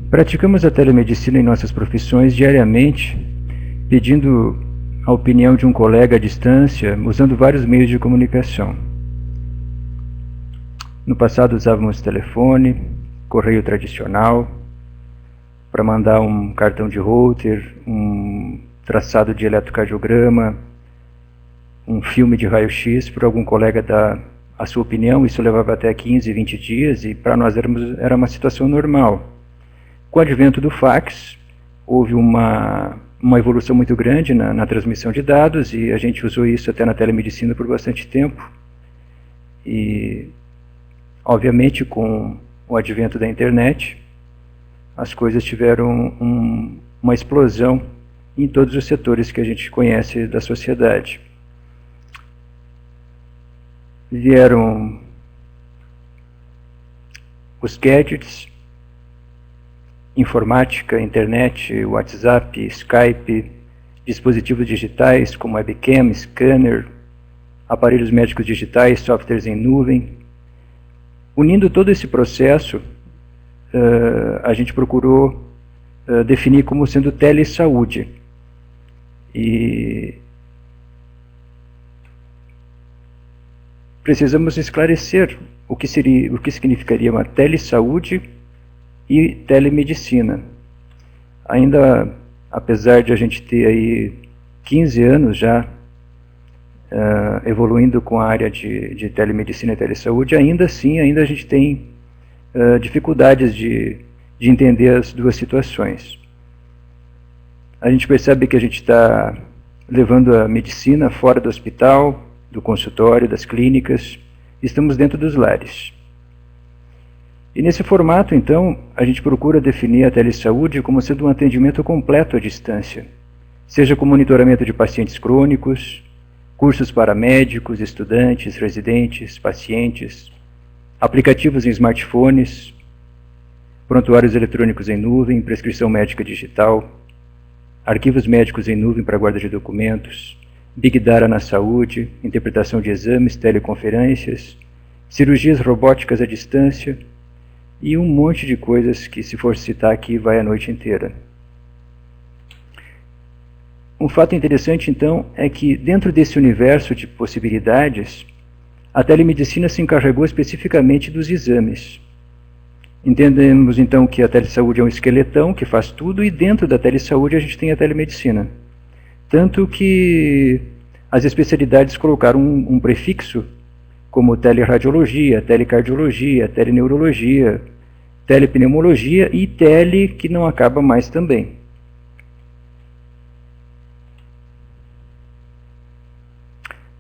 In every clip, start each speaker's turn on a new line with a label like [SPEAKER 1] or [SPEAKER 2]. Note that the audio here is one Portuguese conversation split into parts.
[SPEAKER 1] Praticamos a telemedicina em nossas profissões diariamente, pedindo a opinião de um colega à distância, usando vários meios de comunicação. No passado usávamos telefone, correio tradicional, para mandar um cartão de Holter, um traçado de eletrocardiograma, um filme de raio-x, para algum colega dar a sua opinião. Isso levava até 15, 20 dias e para nós era uma situação normal. Com o advento do fax, houve uma evolução muito grande na transmissão de dados e a gente usou isso até na telemedicina por bastante tempo. E, obviamente, com o advento da internet, as coisas tiveram uma explosão em todos os setores que a gente conhece da sociedade. Vieram os gadgets, informática, internet, WhatsApp, Skype, dispositivos digitais como webcam, scanner, aparelhos médicos digitais, softwares em nuvem. Unindo todo esse processo, a gente procurou definir como sendo telesaúde. E precisamos esclarecer o que significaria uma telesaúde e telemedicina. Ainda, apesar de a gente ter aí 15 anos já evoluindo com a área de telemedicina e telesaúde, ainda assim, a gente tem dificuldades de entender as duas situações. A gente percebe que a gente está levando a medicina fora do hospital, do consultório, das clínicas, estamos dentro dos lares. E nesse formato, então, a gente procura definir a telesaúde como sendo um atendimento completo à distância, seja com monitoramento de pacientes crônicos, cursos para médicos, estudantes, residentes, pacientes, aplicativos em smartphones, prontuários eletrônicos em nuvem, prescrição médica digital, arquivos médicos em nuvem para guarda de documentos, Big Data na saúde, interpretação de exames, teleconferências, cirurgias robóticas à distância, e um monte de coisas que, se for citar aqui, vai a noite inteira. Um fato interessante, então, é que dentro desse universo de possibilidades, a telemedicina se encarregou especificamente dos exames. Entendemos, então, que a telesaúde é um esqueletão que faz tudo, e dentro da telesaúde a gente tem a telemedicina. Tanto que as especialidades colocaram um prefixo como teleradiologia, telecardiologia, teleneurologia, telepneumologia e tele, que não acaba mais também.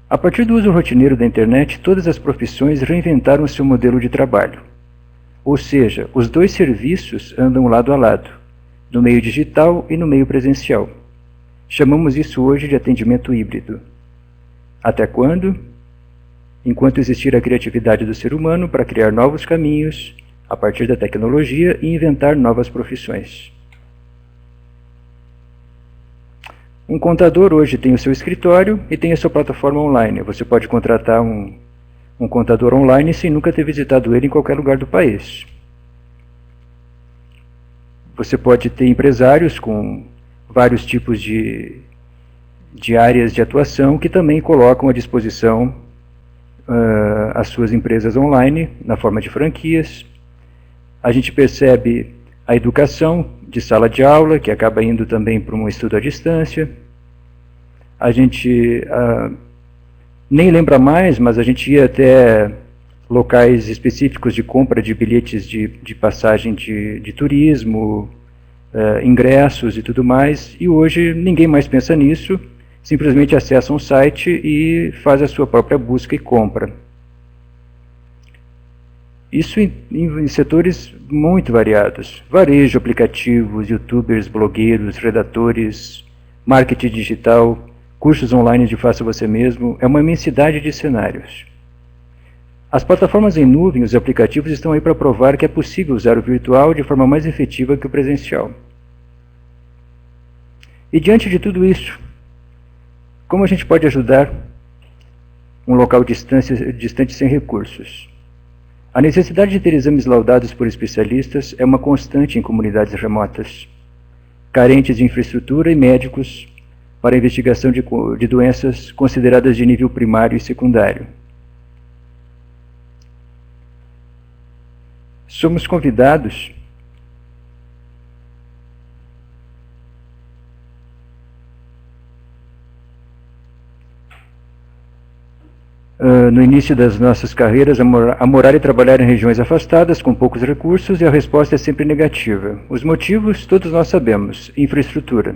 [SPEAKER 1] A partir do uso rotineiro da internet, todas as profissões reinventaram seu modelo de trabalho. Ou seja, os dois serviços andam lado a lado, no meio digital e no meio presencial. Chamamos isso hoje de atendimento híbrido. Até quando? Enquanto existir a criatividade do ser humano para criar novos caminhos a partir da tecnologia e inventar novas profissões. Um contador hoje tem o seu escritório e tem a sua plataforma online. Você pode contratar um contador online sem nunca ter visitado ele em qualquer lugar do país. Você pode ter empresários com vários tipos de áreas de atuação que também colocam à disposição as suas empresas online na forma de franquias. A gente percebe a educação de sala de aula, que acaba indo também para um estudo à distância. A gente nem lembra mais, mas a gente ia até locais específicos de compra de bilhetes de passagem de turismo, ingressos e tudo mais, e hoje ninguém mais pensa nisso, simplesmente acessa um site e faz a sua própria busca e compra. Isso em setores muito variados: varejo, aplicativos, youtubers, blogueiros, redatores, marketing digital, cursos online de faça você mesmo. É uma imensidade de cenários. As plataformas em nuvem, os aplicativos, estão aí para provar que é possível usar o virtual de forma mais efetiva que o presencial. E diante de tudo isso, como a gente pode ajudar um local distante sem recursos? A necessidade de ter exames laudados por especialistas é uma constante em comunidades remotas, carentes de infraestrutura e médicos para a investigação de doenças consideradas de nível primário e secundário. Somos convidados no início das nossas carreiras a morar e trabalhar em regiões afastadas, com poucos recursos, e a resposta é sempre negativa. Os motivos, todos nós sabemos: infraestrutura.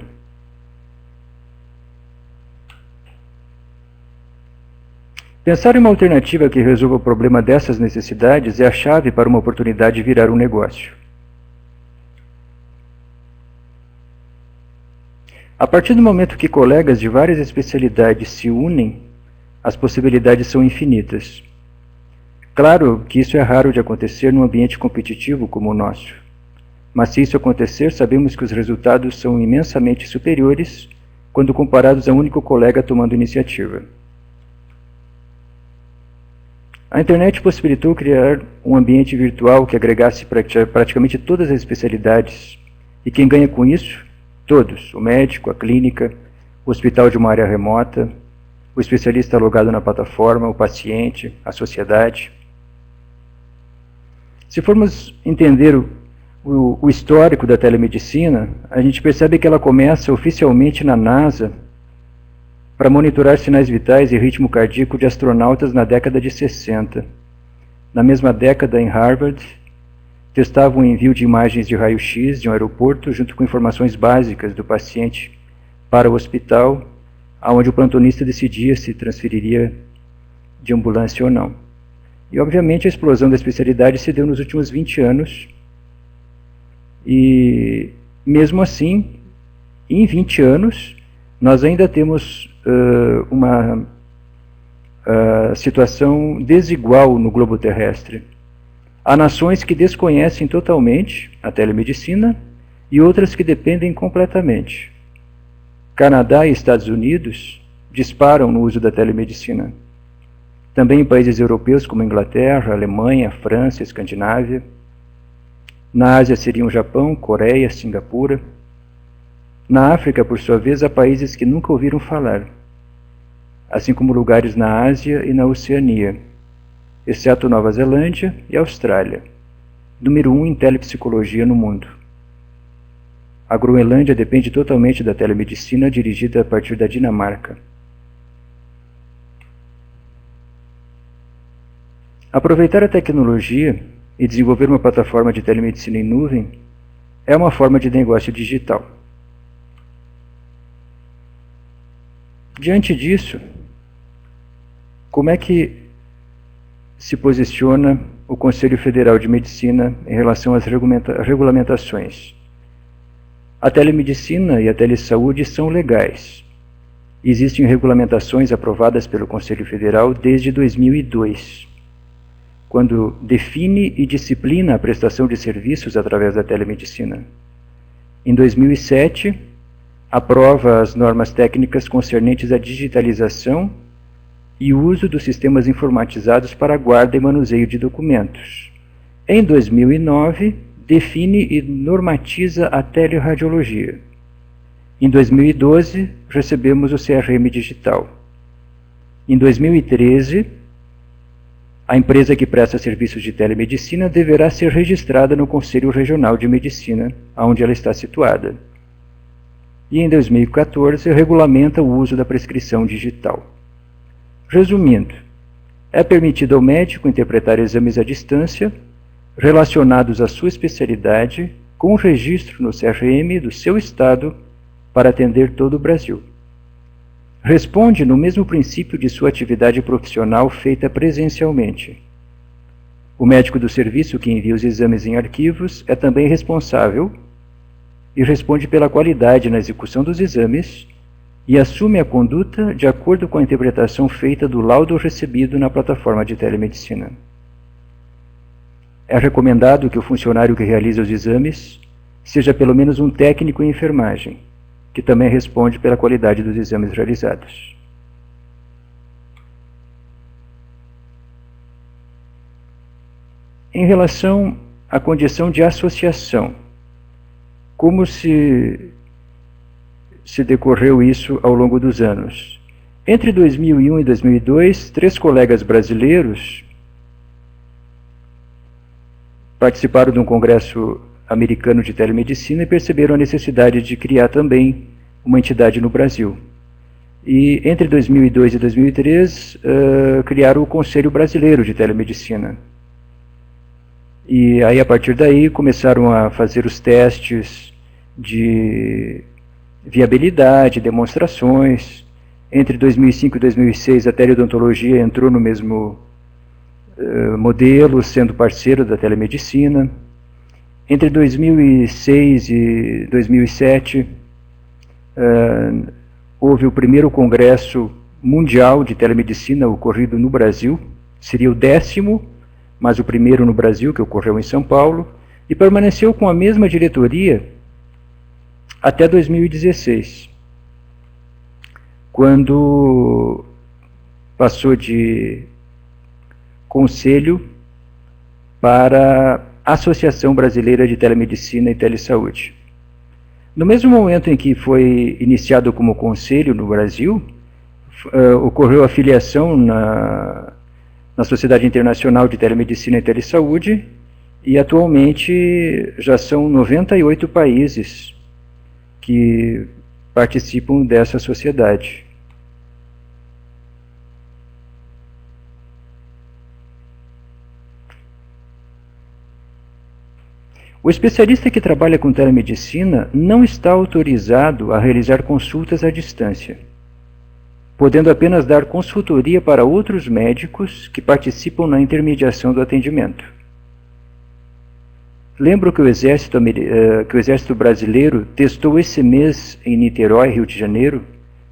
[SPEAKER 1] Pensar em uma alternativa que resolva o problema dessas necessidades é a chave para uma oportunidade virar um negócio. A partir do momento que colegas de várias especialidades se unem, as possibilidades são infinitas. Claro que isso é raro de acontecer num ambiente competitivo como o nosso. Mas se isso acontecer, sabemos que os resultados são imensamente superiores quando comparados a um único colega tomando iniciativa. A internet possibilitou criar um ambiente virtual que agregasse praticamente todas as especialidades. E quem ganha com isso? Todos: o médico, a clínica, o hospital de uma área remota, o especialista logado na plataforma, o paciente, a sociedade. Se formos entender o histórico da telemedicina, a gente percebe que ela começa oficialmente na NASA para monitorar sinais vitais e ritmo cardíaco de astronautas na década de 60. Na mesma década, em Harvard, testava o envio de imagens de raio-x de um aeroporto junto com informações básicas do paciente para o hospital, onde o plantonista decidia se transferiria de ambulância ou não. E, obviamente, a explosão da especialidade se deu nos últimos 20 anos. E, mesmo assim, em 20 anos, nós ainda temos uma situação desigual no globo terrestre. Há nações que desconhecem totalmente a telemedicina e outras que dependem completamente. Canadá e Estados Unidos disparam no uso da telemedicina. Também em países europeus como Inglaterra, Alemanha, França, Escandinávia. Na Ásia seriam o Japão, Coreia, Singapura. Na África, por sua vez, há países que nunca ouviram falar, assim como lugares na Ásia e na Oceania, exceto Nova Zelândia e Austrália, número 1 em telepsicologia no mundo. A Groenlândia depende totalmente da telemedicina dirigida a partir da Dinamarca. Aproveitar a tecnologia e desenvolver uma plataforma de telemedicina em nuvem é uma forma de negócio digital. Diante disso, como é que se posiciona o Conselho Federal de Medicina em relação às regulamentações? A telemedicina e a telesaúde são legais. Existem regulamentações aprovadas pelo Conselho Federal desde 2002, quando define e disciplina a prestação de serviços através da telemedicina. Em 2007, aprova as normas técnicas concernentes à digitalização e uso dos sistemas informatizados para a guarda e manuseio de documentos. Em 2009, define e normatiza a teleradiologia. Em 2012, recebemos o CRM digital. Em 2013, a empresa que presta serviços de telemedicina deverá ser registrada no Conselho Regional de Medicina, onde ela está situada. E em 2014, regulamenta o uso da prescrição digital. Resumindo, é permitido ao médico interpretar exames à distância relacionados à sua especialidade, com registro no CRM do seu estado para atender todo o Brasil. Responde no mesmo princípio de sua atividade profissional feita presencialmente. O médico do serviço que envia os exames em arquivos é também responsável e responde pela qualidade na execução dos exames e assume a conduta de acordo com a interpretação feita do laudo recebido na plataforma de telemedicina. É recomendado que o funcionário que realiza os exames seja pelo menos um técnico em enfermagem, que também responde pela qualidade dos exames realizados. Em relação à condição de associação, como se decorreu isso ao longo dos anos? Entre 2001 e 2002, 3 colegas brasileiros participaram de um congresso americano de telemedicina e perceberam a necessidade de criar também uma entidade no Brasil. E entre 2002 e 2003, criaram o Conselho Brasileiro de Telemedicina. E aí, a partir daí, começaram a fazer os testes de viabilidade, demonstrações. Entre 2005 e 2006, a teleodontologia entrou no mesmo modelo, sendo parceiro da telemedicina. Entre 2006 e 2007, houve o primeiro congresso mundial de telemedicina ocorrido no Brasil. Seria o 10º, mas o primeiro no Brasil, que ocorreu em São Paulo, e permaneceu com a mesma diretoria até 2016, quando passou de conselho para a Associação Brasileira de Telemedicina e Telesaúde. No mesmo momento em que foi iniciado como conselho no Brasil, ocorreu a filiação na Sociedade Internacional de Telemedicina e Telesaúde, e atualmente já são 98 países que participam dessa sociedade. O especialista que trabalha com telemedicina não está autorizado a realizar consultas à distância, podendo apenas dar consultoria para outros médicos que participam na intermediação do atendimento. Lembro que o Exército Brasileiro testou esse mês em Niterói, Rio de Janeiro,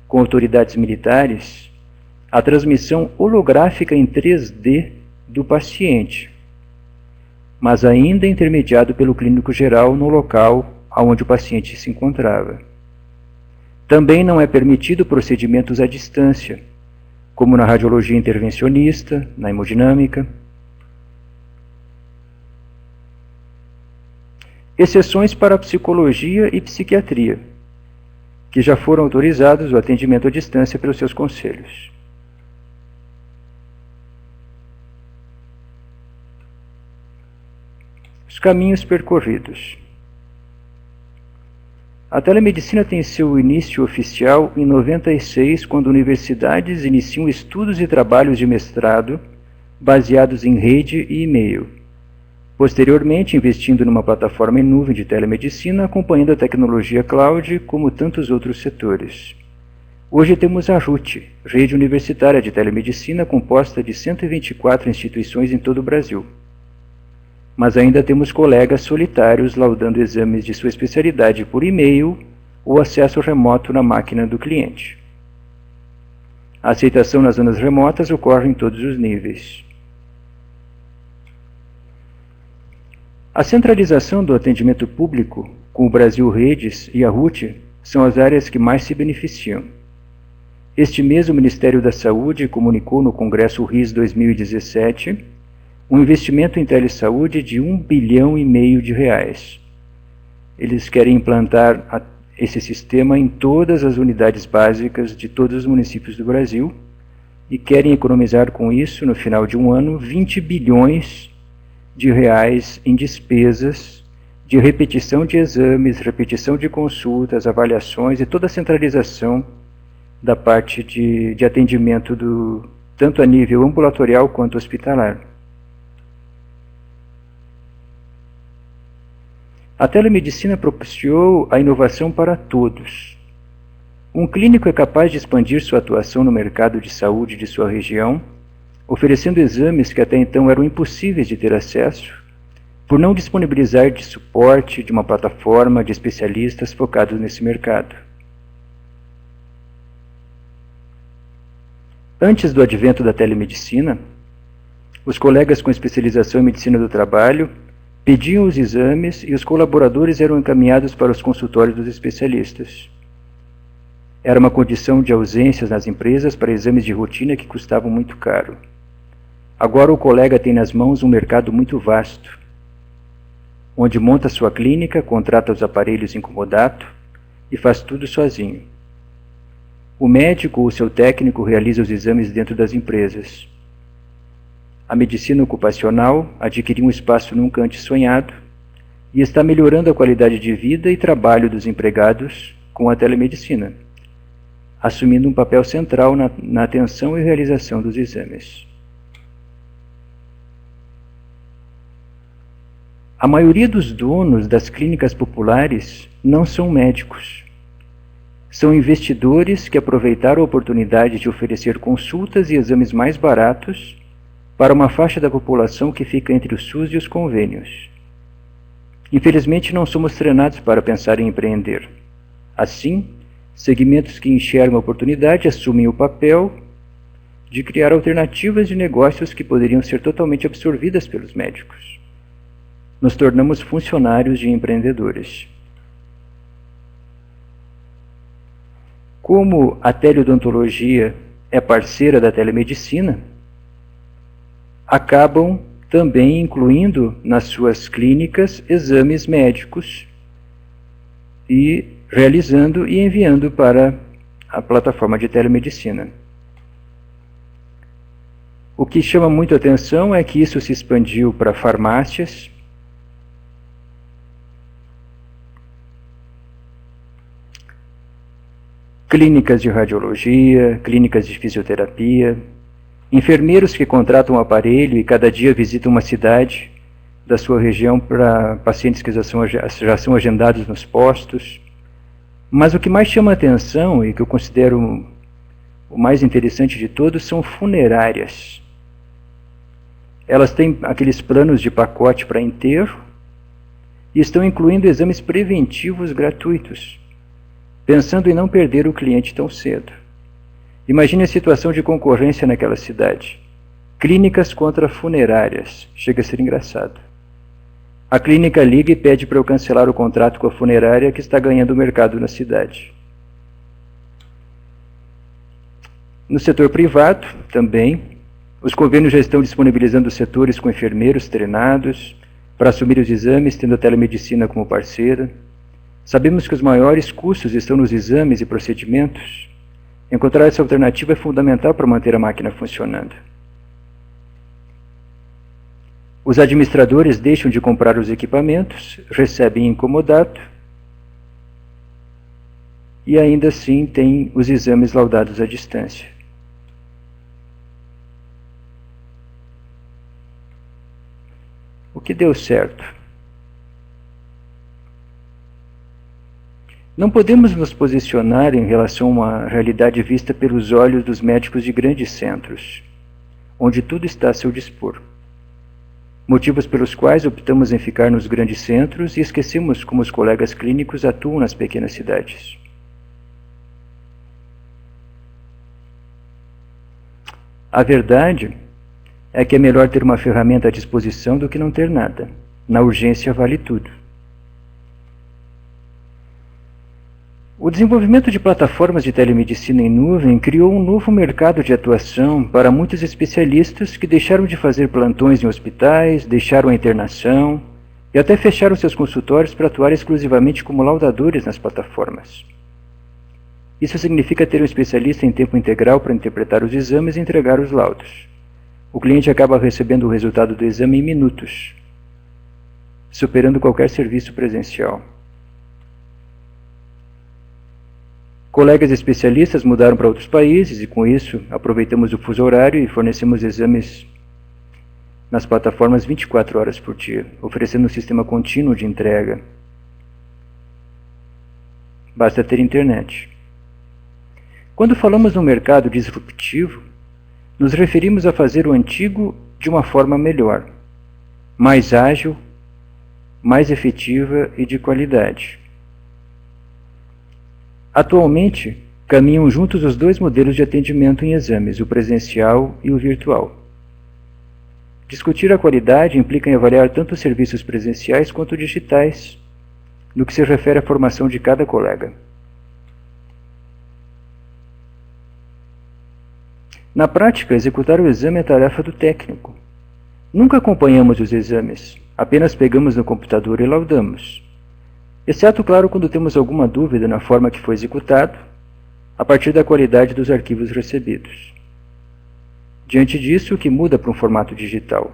[SPEAKER 1] com autoridades militares, a transmissão holográfica em 3D do paciente, mas ainda intermediado pelo clínico geral no local onde o paciente se encontrava. Também não é permitido procedimentos à distância, como na radiologia intervencionista, na hemodinâmica. Exceções para a psicologia e psiquiatria, que já foram autorizados o atendimento à distância pelos seus conselhos. Os caminhos percorridos. A telemedicina tem seu início oficial em 96, quando universidades iniciam estudos e trabalhos de mestrado baseados em rede e e-mail. Posteriormente, investindo numa plataforma em nuvem de telemedicina, acompanhando a tecnologia cloud, como tantos outros setores. Hoje temos a RUT, Rede Universitária de Telemedicina, composta de 124 instituições em todo o Brasil. Mas ainda temos colegas solitários laudando exames de sua especialidade por e-mail ou acesso remoto na máquina do cliente. A aceitação nas zonas remotas ocorre em todos os níveis. A centralização do atendimento público, com o Brasil Redes e a RUT, são as áreas que mais se beneficiam. Este mês, o Ministério da Saúde comunicou no Congresso RIS 2017 um investimento em telesaúde de R$1,5 bilhão de reais. Eles querem implantar esse sistema em todas as unidades básicas de todos os municípios do Brasil e querem economizar com isso, no final de um ano, 20 bilhões de reais em despesas de repetição de exames, repetição de consultas, avaliações e toda a centralização da parte de atendimento tanto a nível ambulatorial quanto hospitalar. A telemedicina propiciou a inovação para todos. Um clínico é capaz de expandir sua atuação no mercado de saúde de sua região, oferecendo exames que até então eram impossíveis de ter acesso, por não disponibilizar de suporte de uma plataforma de especialistas focados nesse mercado. Antes do advento da telemedicina, os colegas com especialização em medicina do trabalho pediam os exames e os colaboradores eram encaminhados para os consultórios dos especialistas. Era uma condição de ausências nas empresas para exames de rotina que custavam muito caro. Agora o colega tem nas mãos um mercado muito vasto, onde monta sua clínica, contrata os aparelhos em comodato e faz tudo sozinho. O médico ou seu técnico realiza os exames dentro das empresas. A medicina ocupacional adquiriu um espaço nunca antes sonhado e está melhorando a qualidade de vida e trabalho dos empregados com a telemedicina, assumindo um papel central na atenção e realização dos exames. A maioria dos donos das clínicas populares não são médicos. São investidores que aproveitaram a oportunidade de oferecer consultas e exames mais baratos para uma faixa da população que fica entre o SUS e os convênios. Infelizmente, não somos treinados para pensar em empreender. Assim, segmentos que enxergam a oportunidade assumem o papel de criar alternativas de negócios que poderiam ser totalmente absorvidas pelos médicos. Nos tornamos funcionários de empreendedores. Como a teleodontologia é parceira da telemedicina, acabam também incluindo nas suas clínicas exames médicos e realizando e enviando para a plataforma de telemedicina. O que chama muito a atenção é que isso se expandiu para farmácias, clínicas de radiologia, clínicas de fisioterapia, enfermeiros que contratam um aparelho e cada dia visitam uma cidade da sua região para pacientes que já são agendados nos postos. Mas o que mais chama a atenção e que eu considero o mais interessante de todos são funerárias. Elas têm aqueles planos de pacote para enterro e estão incluindo exames preventivos gratuitos, pensando em não perder o cliente tão cedo. Imagine a situação de concorrência naquela cidade. Clínicas contra funerárias. Chega a ser engraçado. A clínica liga e pede para eu cancelar o contrato com a funerária que está ganhando o mercado na cidade. No setor privado, também, os convênios já estão disponibilizando setores com enfermeiros treinados para assumir os exames, tendo a telemedicina como parceira. Sabemos que os maiores custos estão nos exames e procedimentos. Encontrar essa alternativa é fundamental para manter a máquina funcionando. Os administradores deixam de comprar os equipamentos, recebem em comodato e ainda assim têm os exames laudados à distância. O que deu certo? Não podemos nos posicionar em relação a uma realidade vista pelos olhos dos médicos de grandes centros, onde tudo está a seu dispor. Motivos pelos quais optamos em ficar nos grandes centros e esquecemos como os colegas clínicos atuam nas pequenas cidades. A verdade é que é melhor ter uma ferramenta à disposição do que não ter nada. Na urgência vale tudo. O desenvolvimento de plataformas de telemedicina em nuvem criou um novo mercado de atuação para muitos especialistas que deixaram de fazer plantões em hospitais, deixaram a internação e até fecharam seus consultórios para atuar exclusivamente como laudadores nas plataformas. Isso significa ter um especialista em tempo integral para interpretar os exames e entregar os laudos. O cliente acaba recebendo o resultado do exame em minutos, superando qualquer serviço presencial. Colegas especialistas mudaram para outros países e, com isso, aproveitamos o fuso horário e fornecemos exames nas plataformas 24 horas por dia, oferecendo um sistema contínuo de entrega. Basta ter internet. Quando falamos num mercado disruptivo, nos referimos a fazer o antigo de uma forma melhor, mais ágil, mais efetiva e de qualidade. Atualmente, caminham juntos os dois modelos de atendimento em exames, o presencial e o virtual. Discutir a qualidade implica em avaliar tanto os serviços presenciais quanto digitais, no que se refere à formação de cada colega. Na prática, executar o exame é tarefa do técnico. Nunca acompanhamos os exames, apenas pegamos no computador e laudamos. Exceto, claro, quando temos alguma dúvida na forma que foi executado, a partir da qualidade dos arquivos recebidos. Diante disso, o que muda para um formato digital?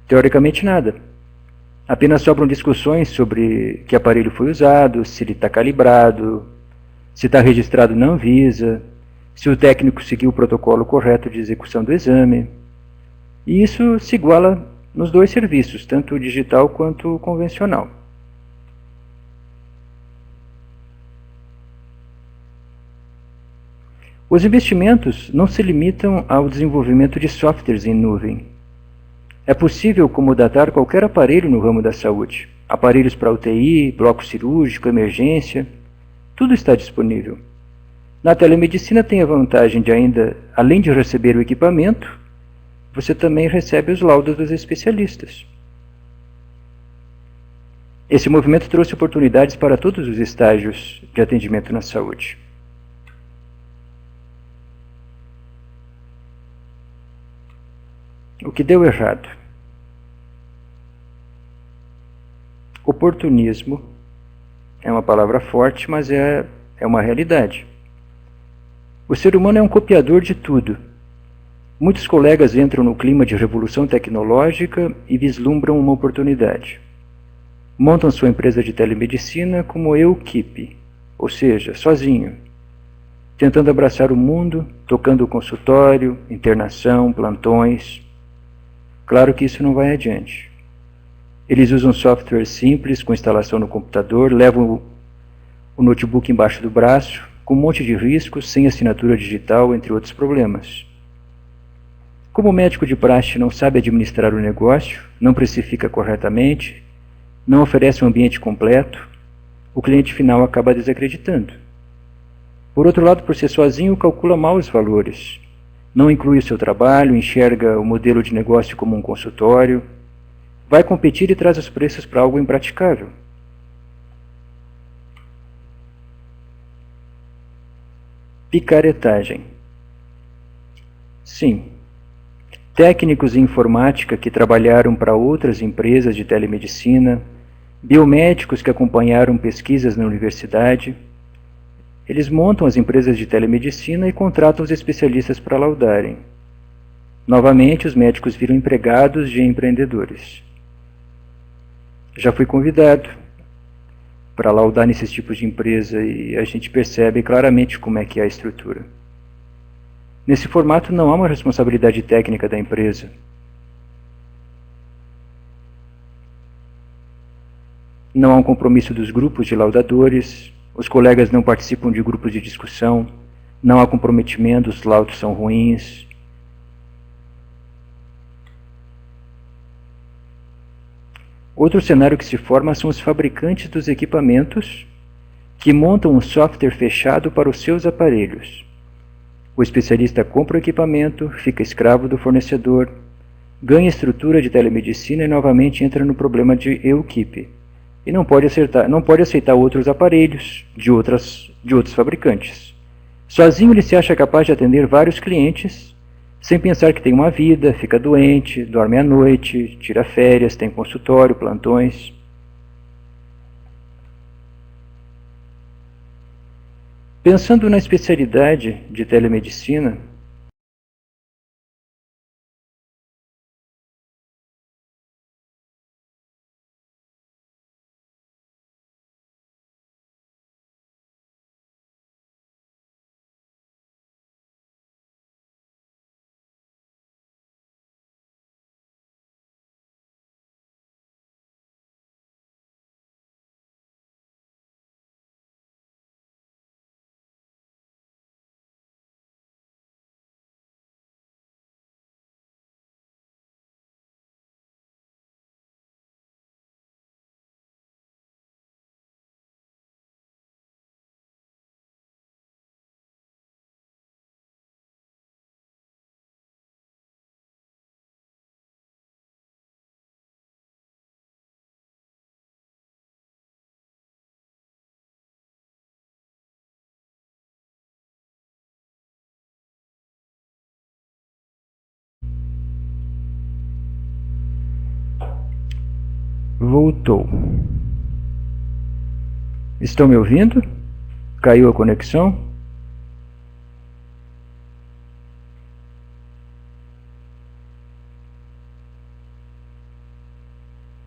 [SPEAKER 1] Teoricamente nada. Apenas sobram discussões sobre que aparelho foi usado, se ele está calibrado, se está registrado na Anvisa, se o técnico seguiu o protocolo correto de execução do exame. E isso se iguala nos dois serviços, tanto o digital quanto o convencional. Os investimentos não se limitam ao desenvolvimento de softwares em nuvem. É possível comodatar qualquer aparelho no ramo da saúde. Aparelhos para UTI, bloco cirúrgico, emergência, tudo está disponível. Na telemedicina tem a vantagem de ainda, além de receber o equipamento, você também recebe os laudos dos especialistas. Esse movimento trouxe oportunidades para todos os estágios de atendimento na saúde. O que deu errado? Oportunismo é uma palavra forte, mas é uma realidade. O ser humano é um copiador de tudo. Muitos colegas entram no clima de revolução tecnológica e vislumbram uma oportunidade. Montam sua empresa de telemedicina como eu-keep, ou seja, sozinho, tentando abraçar o mundo, tocando o consultório, internação, plantões. Claro que isso não vai adiante. Eles usam software simples, com instalação no computador, levam o notebook embaixo do braço, com um monte de riscos, sem assinatura digital, entre outros problemas. Como o médico de praxe não sabe administrar o negócio, não precifica corretamente, não oferece um ambiente completo, o cliente final acaba desacreditando. Por outro lado, por ser sozinho, calcula mal os valores, não inclui o seu trabalho, enxerga o modelo de negócio como um consultório, vai competir e traz os preços para algo impraticável. Picaretagem. Sim. Técnicos em informática que trabalharam para outras empresas de telemedicina, biomédicos que acompanharam pesquisas na universidade, eles montam as empresas de telemedicina e contratam os especialistas para laudarem. Novamente, os médicos viram empregados de empreendedores. Já fui convidado para laudar nesses tipos de empresa e a gente percebe claramente como é que é a estrutura. Nesse formato não há uma responsabilidade técnica da empresa. Não há um compromisso dos grupos de laudadores, os colegas não participam de grupos de discussão, não há comprometimento, os laudos são ruins. Outro cenário que se forma são os fabricantes dos equipamentos que montam um software fechado para os seus aparelhos. O especialista compra o equipamento, fica escravo do fornecedor, ganha estrutura de telemedicina e novamente entra no problema de eu-keep. E não pode aceitar outros aparelhos de outros fabricantes. Sozinho ele se acha capaz de atender vários clientes, sem pensar que tem uma vida, fica doente, dorme à noite, tira férias, tem consultório, plantões. Pensando na especialidade de telemedicina, Voltou. Estão me ouvindo? Caiu a conexão?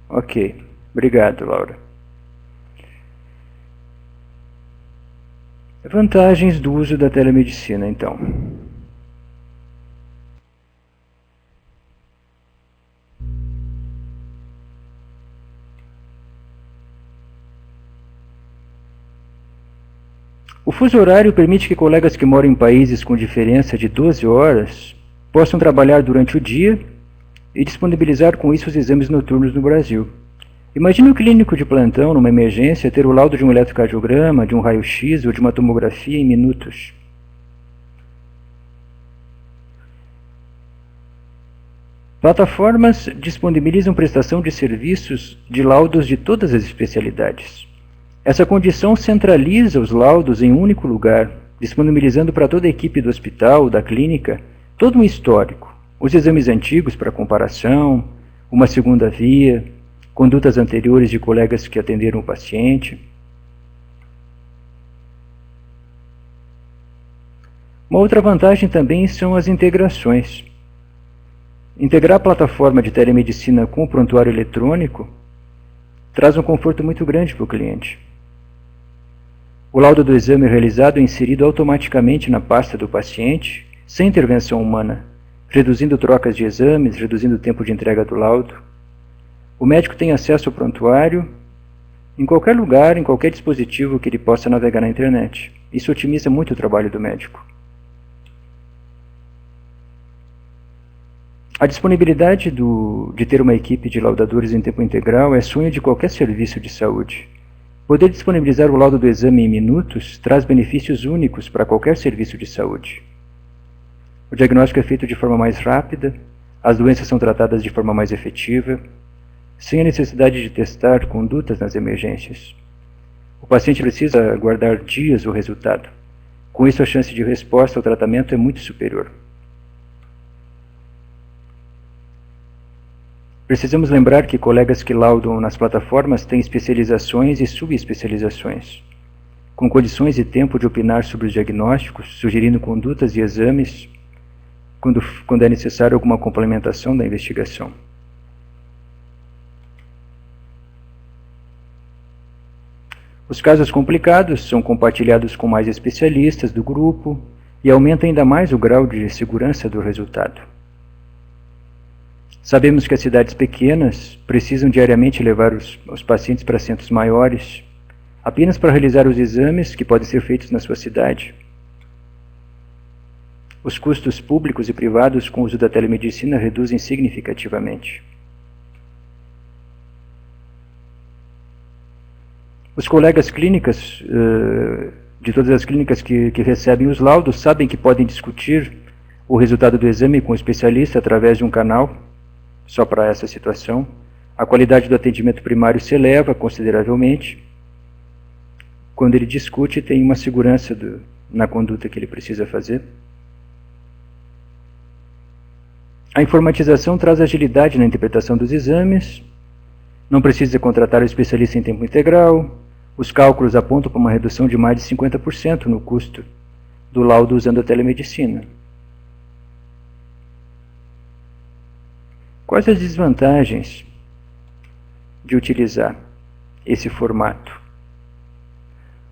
[SPEAKER 1] Ok. Obrigado, Laura. Vantagens do uso da telemedicina, então. O fuso horário permite que colegas que moram em países com diferença de 12 horas possam trabalhar durante o dia e disponibilizar com isso os exames noturnos no Brasil. Imagine o clínico de plantão, numa emergência, ter o laudo de um eletrocardiograma, de um raio-x ou de uma tomografia em minutos. Plataformas disponibilizam prestação de serviços de laudos de todas as especialidades. Essa condição centraliza os laudos em um único lugar, disponibilizando para toda a equipe do hospital, da clínica, todo um histórico, os exames antigos para comparação, uma segunda via, condutas anteriores de colegas que atenderam o paciente. Uma outra vantagem também são as integrações. Integrar a plataforma de telemedicina com o prontuário eletrônico traz um conforto muito grande para o cliente. O laudo do exame realizado é inserido automaticamente na pasta do paciente, sem intervenção humana, reduzindo trocas de exames, reduzindo o tempo de entrega do laudo. O médico tem acesso ao prontuário em qualquer lugar, em qualquer dispositivo que ele possa navegar na internet. Isso otimiza muito o trabalho do médico. A disponibilidade de ter uma equipe de laudadores em tempo integral é sonho de qualquer serviço de saúde. Poder disponibilizar o laudo do exame em minutos traz benefícios únicos para qualquer serviço de saúde. O diagnóstico é feito de forma mais rápida, as doenças são tratadas de forma mais efetiva, sem a necessidade de testar condutas nas emergências. O paciente precisa aguardar dias o resultado. Com isso, a chance de resposta ao tratamento é muito superior. Precisamos lembrar que colegas que laudam nas plataformas têm especializações e subespecializações, com condições e tempo de opinar sobre os diagnósticos, sugerindo condutas e exames quando é necessário alguma complementação da investigação. Os casos complicados são compartilhados com mais especialistas do grupo e aumenta ainda mais o grau de segurança do resultado. Sabemos que as cidades pequenas precisam diariamente levar os pacientes para centros maiores, apenas para realizar os exames que podem ser feitos na sua cidade. Os custos públicos e privados com o uso da telemedicina reduzem significativamente. Os colegas clínicas, de todas as clínicas que recebem os laudos, sabem que podem discutir o resultado do exame com o especialista através de um canal, só para essa situação. A qualidade do atendimento primário se eleva consideravelmente. Quando ele discute, tem uma segurança na conduta que ele precisa fazer. A informatização traz agilidade na interpretação dos exames, não precisa contratar o especialista em tempo integral, os cálculos apontam para uma redução de mais de 50% no custo do laudo usando a telemedicina. Quais as desvantagens de utilizar esse formato?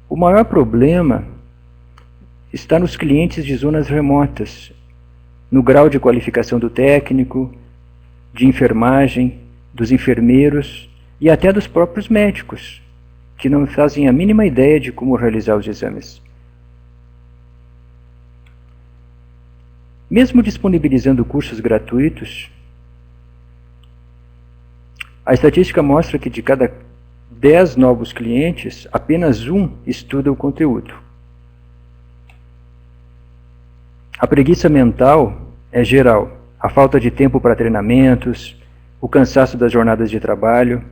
[SPEAKER 1] O maior problema está nos clientes de zonas remotas, no grau de qualificação do técnico, de enfermagem, dos enfermeiros e até dos próprios médicos, que não fazem a mínima ideia de como realizar os exames. Mesmo disponibilizando cursos gratuitos, a estatística mostra que de cada 10 novos clientes, apenas um estuda o conteúdo. A preguiça mental é geral, a falta de tempo para treinamentos, o cansaço das jornadas de trabalho.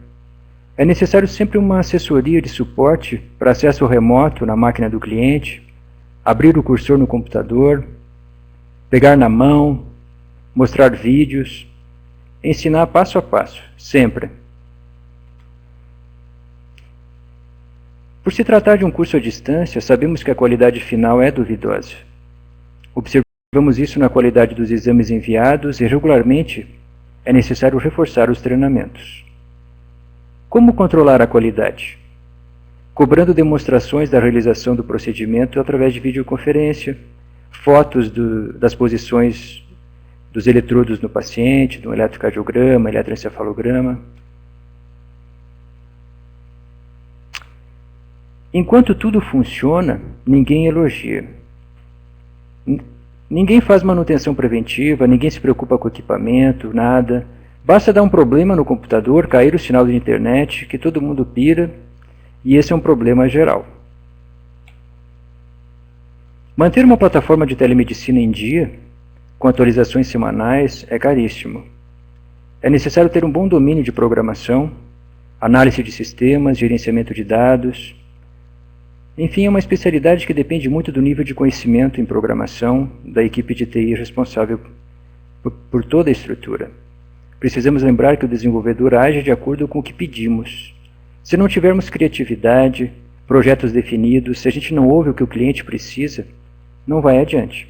[SPEAKER 1] É necessário sempre uma assessoria de suporte para acesso remoto na máquina do cliente, abrir o cursor no computador, pegar na mão, mostrar vídeos, ensinar passo a passo, sempre. Por se tratar de um curso à distância, sabemos que a qualidade final é duvidosa. Observamos isso na qualidade dos exames enviados e, regularmente, é necessário reforçar os treinamentos. Como controlar a qualidade? Cobrando demonstrações da realização do procedimento através de videoconferência, fotos das posições dos eletrodos no paciente, do eletrocardiograma, eletroencefalograma. Enquanto tudo funciona, ninguém elogia. Ninguém faz manutenção preventiva, ninguém se preocupa com o equipamento, nada. Basta dar um problema no computador, cair o sinal de internet, que todo mundo pira, e esse é um problema geral. Manter uma plataforma de telemedicina em dia, com atualizações semanais, é caríssimo. É necessário ter um bom domínio de programação, análise de sistemas, gerenciamento de dados. Enfim, é uma especialidade que depende muito do nível de conhecimento em programação da equipe de TI responsável por toda a estrutura. Precisamos lembrar que o desenvolvedor age de acordo com o que pedimos. Se não tivermos criatividade, projetos definidos, se a gente não ouve o que o cliente precisa, não vai adiante.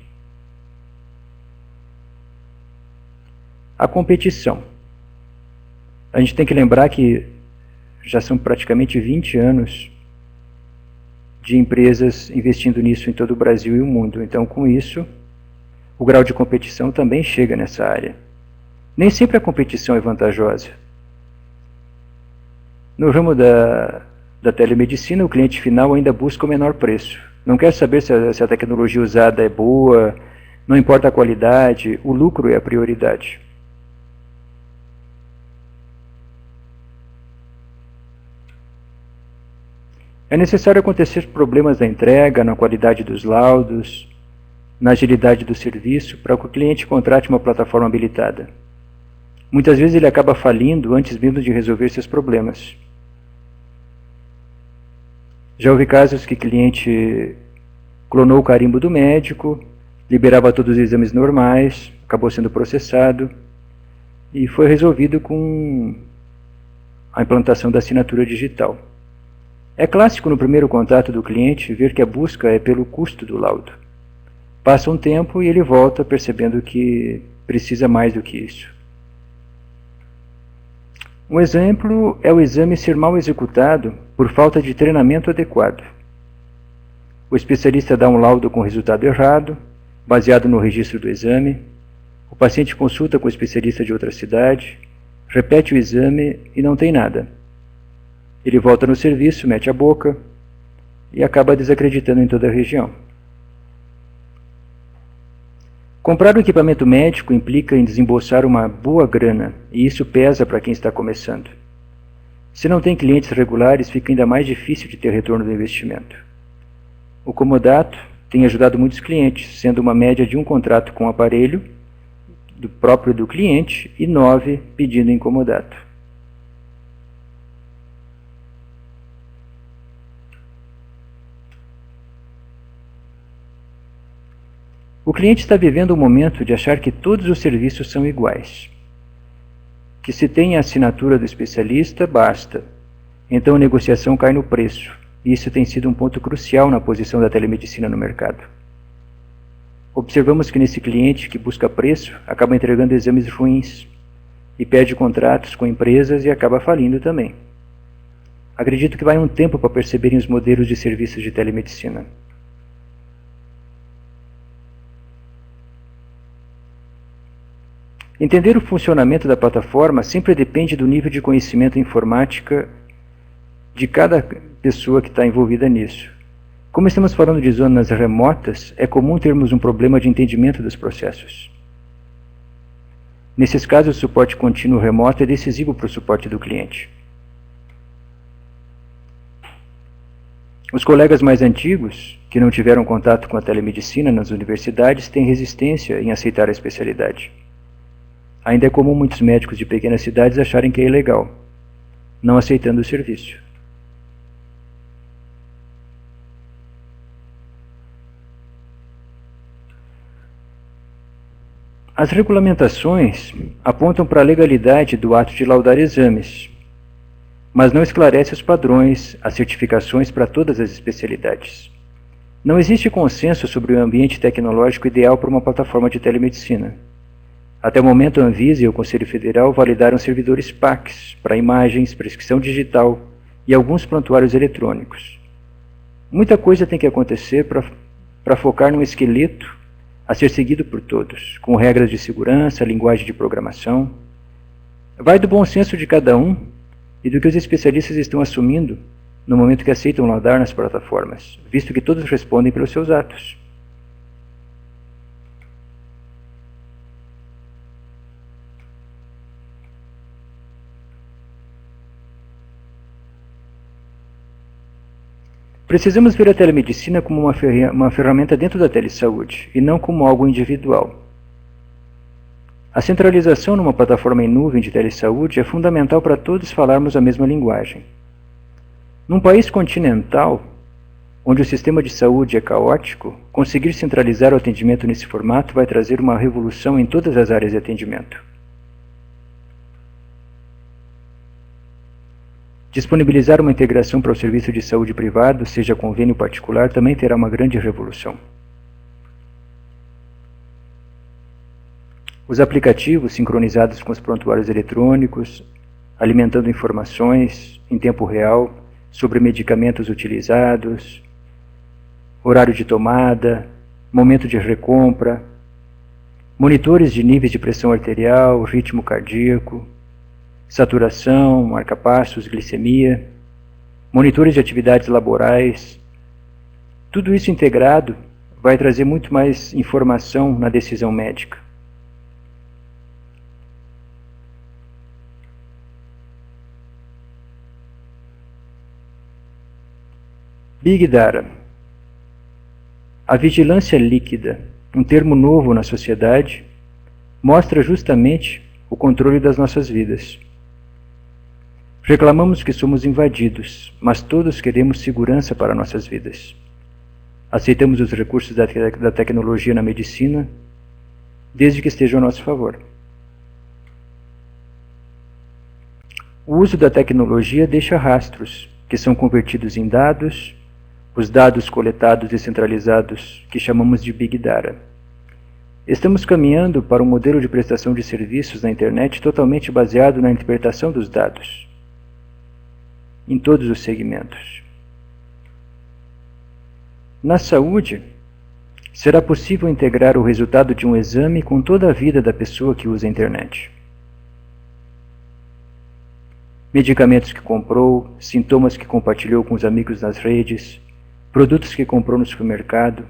[SPEAKER 1] A competição. A gente tem que lembrar que já são praticamente 20 anos de empresas investindo nisso em todo o Brasil e o mundo. Então, com isso, o grau de competição também chega nessa área. Nem sempre a competição é vantajosa. No ramo da telemedicina, o cliente final ainda busca o menor preço. Não quer saber se a tecnologia usada é boa, não importa a qualidade, o lucro é a prioridade. É necessário acontecer problemas na entrega, na qualidade dos laudos, na agilidade do serviço, para que o cliente contrate uma plataforma habilitada. Muitas vezes ele acaba falindo antes mesmo de resolver seus problemas. Já houve casos que o cliente clonou o carimbo do médico, liberava todos os exames normais, acabou sendo processado e foi resolvido com a implantação da assinatura digital. É clássico no primeiro contato do cliente ver que a busca é pelo custo do laudo. Passa um tempo e ele volta percebendo que precisa mais do que isso. Um exemplo é o exame ser mal executado por falta de treinamento adequado. O especialista dá um laudo com resultado errado, baseado no registro do exame. O paciente consulta com o especialista de outra cidade, repete o exame e não tem nada. Ele volta no serviço, mete a boca e acaba desacreditando em toda a região. Comprar um equipamento médico implica em desembolsar uma boa grana, e isso pesa para quem está começando. Se não tem clientes regulares, fica ainda mais difícil de ter retorno do investimento. O comodato tem ajudado muitos clientes, sendo uma média de um contrato com o aparelho do próprio do cliente e 9 pedindo em comodato. O cliente está vivendo um momento de achar que todos os serviços são iguais. Que se tem a assinatura do especialista, basta. Então a negociação cai no preço. E isso tem sido um ponto crucial na posição da telemedicina no mercado. Observamos que nesse cliente que busca preço, acaba entregando exames ruins e perde contratos com empresas e acaba falindo também. Acredito que vai um tempo para perceberem os modelos de serviços de telemedicina. Entender o funcionamento da plataforma sempre depende do nível de conhecimento em informática de cada pessoa que está envolvida nisso. Como estamos falando de zonas remotas, é comum termos um problema de entendimento dos processos. Nesses casos, o suporte contínuo remoto é decisivo para o suporte do cliente. Os colegas mais antigos, que não tiveram contato com a telemedicina nas universidades, têm resistência em aceitar a especialidade. Ainda é comum muitos médicos de pequenas cidades acharem que é ilegal, não aceitando o serviço. As regulamentações apontam para a legalidade do ato de laudar exames, mas não esclarece os padrões, as certificações para todas as especialidades. Não existe consenso sobre o ambiente tecnológico ideal para uma plataforma de telemedicina. Até o momento, a Anvisa e o Conselho Federal validaram servidores PACS para imagens, prescrição digital e alguns prontuários eletrônicos. Muita coisa tem que acontecer para focar num esqueleto a ser seguido por todos, com regras de segurança, linguagem de programação. Vai do bom senso de cada um e do que os especialistas estão assumindo no momento que aceitam laudar nas plataformas, visto que todos respondem pelos seus atos. Precisamos ver a telemedicina como uma ferramenta dentro da telesaúde, e não como algo individual. A centralização numa plataforma em nuvem de telesaúde é fundamental para todos falarmos a mesma linguagem. Num país continental, onde o sistema de saúde é caótico, conseguir centralizar o atendimento nesse formato vai trazer uma revolução em todas as áreas de atendimento. Disponibilizar uma integração para o serviço de saúde privado, seja convênio particular, também terá uma grande revolução. Os aplicativos sincronizados com os prontuários eletrônicos, alimentando informações em tempo real sobre medicamentos utilizados, horário de tomada, momento de recompra, monitores de níveis de pressão arterial, ritmo cardíaco, saturação, marca-passos, glicemia, monitores de atividades laborais. Tudo isso integrado vai trazer muito mais informação na decisão médica. Big Data. A vigilância líquida, um termo novo na sociedade, mostra justamente o controle das nossas vidas. Reclamamos que somos invadidos, mas todos queremos segurança para nossas vidas. Aceitamos os recursos da tecnologia na medicina, desde que estejam a nosso favor. O uso da tecnologia deixa rastros, que são convertidos em dados, os dados coletados e centralizados, que chamamos de Big Data. Estamos caminhando para um modelo de prestação de serviços na internet totalmente baseado na interpretação dos dados, em todos os segmentos. Na saúde, será possível integrar o resultado de um exame com toda a vida da pessoa que usa a internet. Medicamentos que comprou, sintomas que compartilhou com os amigos nas redes, produtos que comprou no supermercado,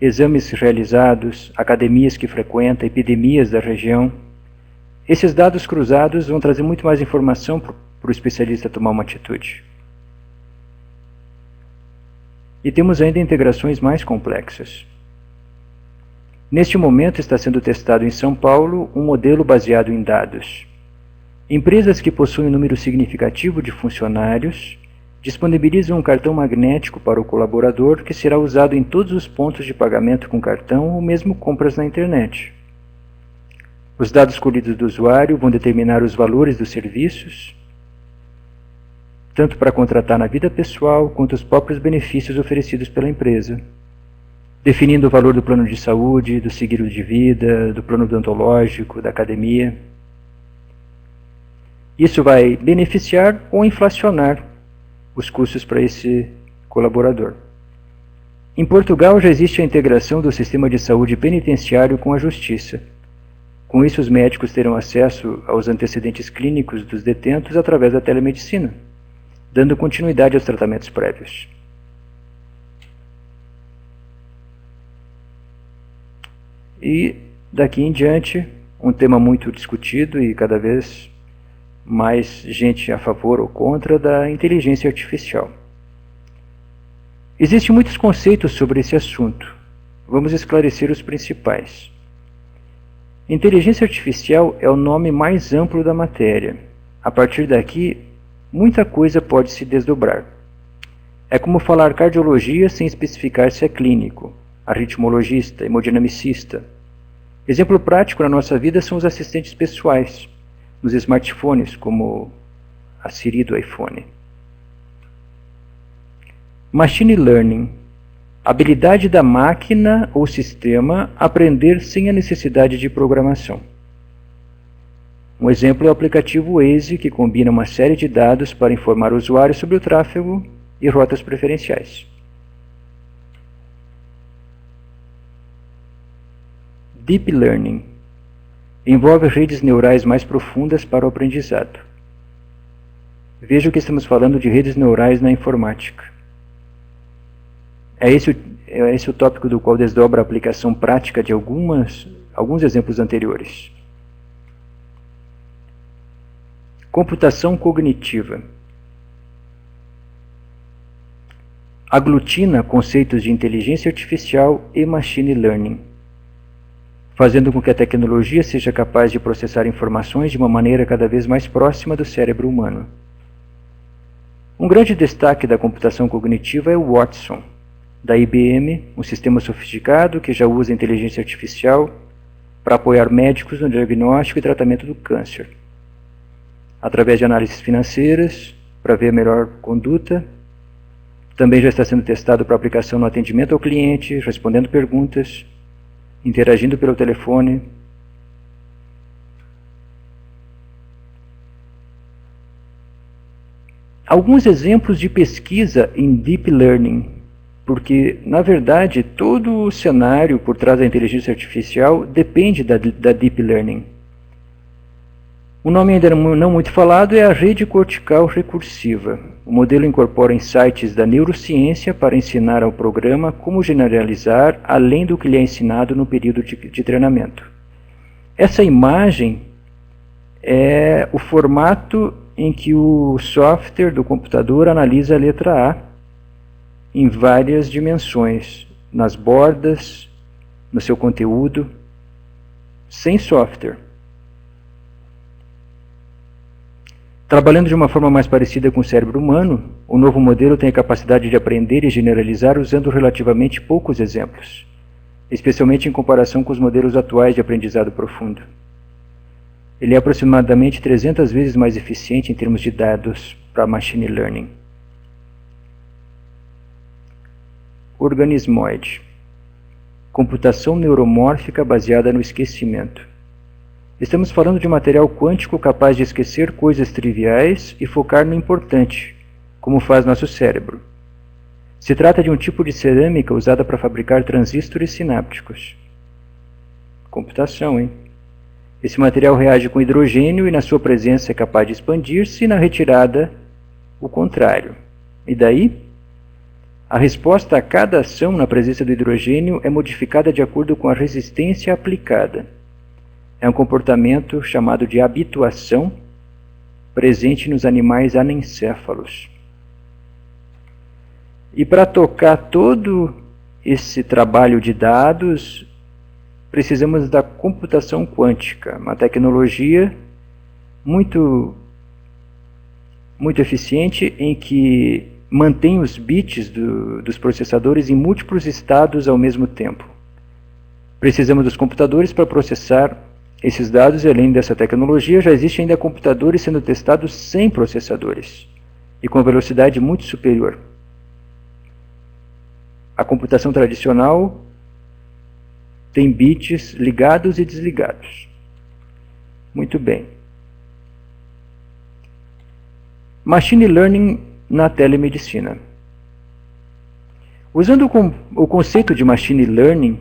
[SPEAKER 1] exames realizados, academias que frequenta, epidemias da região. Esses dados cruzados vão trazer muito mais informação para o especialista tomar uma atitude. E temos ainda integrações mais complexas. Neste momento está sendo testado em São Paulo um modelo baseado em dados. Empresas que possuem um número significativo de funcionários disponibilizam um cartão magnético para o colaborador que será usado em todos os pontos de pagamento com cartão ou mesmo compras na internet. Os dados colhidos do usuário vão determinar os valores dos serviços, tanto para contratar na vida pessoal quanto os próprios benefícios oferecidos pela empresa, definindo o valor do plano de saúde, do seguro de vida, do plano odontológico, da academia. Isso vai beneficiar ou inflacionar os custos para esse colaborador. Em Portugal já existe a integração do sistema de saúde penitenciário com a justiça. Com isso, os médicos terão acesso aos antecedentes clínicos dos detentos através da telemedicina, dando continuidade aos tratamentos prévios. E daqui em diante, um tema muito discutido e cada vez mais gente a favor ou contra da inteligência artificial. Existem muitos conceitos sobre esse assunto. Vamos esclarecer os principais. Inteligência artificial é o nome mais amplo da matéria. A partir daqui, muita coisa pode se desdobrar. É como falar cardiologia sem especificar se é clínico, arritmologista, hemodinamicista. Exemplo prático na nossa vida são os assistentes pessoais, nos smartphones, como a Siri do iPhone. Machine Learning. Habilidade da máquina ou sistema aprender sem a necessidade de programação. Um exemplo é o aplicativo Waze, que combina uma série de dados para informar o usuário sobre o tráfego e rotas preferenciais. Deep Learning. Envolve redes neurais mais profundas para o aprendizado. Veja que estamos falando de redes neurais na informática. É esse o tópico do qual desdobra a aplicação prática de alguns exemplos anteriores. Computação cognitiva. Aglutina conceitos de inteligência artificial e machine learning, fazendo com que a tecnologia seja capaz de processar informações de uma maneira cada vez mais próxima do cérebro humano. Um grande destaque da computação cognitiva é o Watson, da IBM, um sistema sofisticado que já usa inteligência artificial para apoiar médicos no diagnóstico e tratamento do câncer, através de análises financeiras, para ver a melhor conduta. Também já está sendo testado para aplicação no atendimento ao cliente, respondendo perguntas, interagindo pelo telefone. Alguns exemplos de pesquisa em Deep Learning, porque, na verdade, todo o cenário por trás da inteligência artificial depende da Deep Learning. O nome ainda não muito falado é a rede cortical recursiva. O modelo incorpora insights da neurociência para ensinar ao programa como generalizar além do que lhe é ensinado no período de treinamento. Essa imagem é o formato em que o software do computador analisa a letra A em várias dimensões, nas bordas, no seu conteúdo, sem software. Trabalhando de uma forma mais parecida com o cérebro humano, o novo modelo tem a capacidade de aprender e generalizar usando relativamente poucos exemplos, especialmente em comparação com os modelos atuais de aprendizado profundo. Ele é aproximadamente 300 vezes mais eficiente em termos de dados para machine learning. Organismoide. Computação neuromórfica baseada no esquecimento. Estamos falando de material quântico capaz de esquecer coisas triviais e focar no importante, como faz nosso cérebro. Se trata de um tipo de cerâmica usada para fabricar transistores sinápticos. Computação, hein? Esse material reage com hidrogênio e na sua presença é capaz de expandir-se e na retirada o contrário. E daí? A resposta a cada ação na presença do hidrogênio é modificada de acordo com a resistência aplicada. É um comportamento chamado de habituação, presente nos animais anencéfalos. E para tocar todo esse trabalho de dados, precisamos da computação quântica, uma tecnologia muito eficiente em que mantém os bits dos processadores em múltiplos estados ao mesmo tempo. Precisamos dos computadores para processar esses dados, e além dessa tecnologia, já existem ainda computadores sendo testados sem processadores e com velocidade muito superior. A computação tradicional tem bits ligados e desligados. Muito bem. Machine Learning na telemedicina. Usando o conceito de Machine Learning,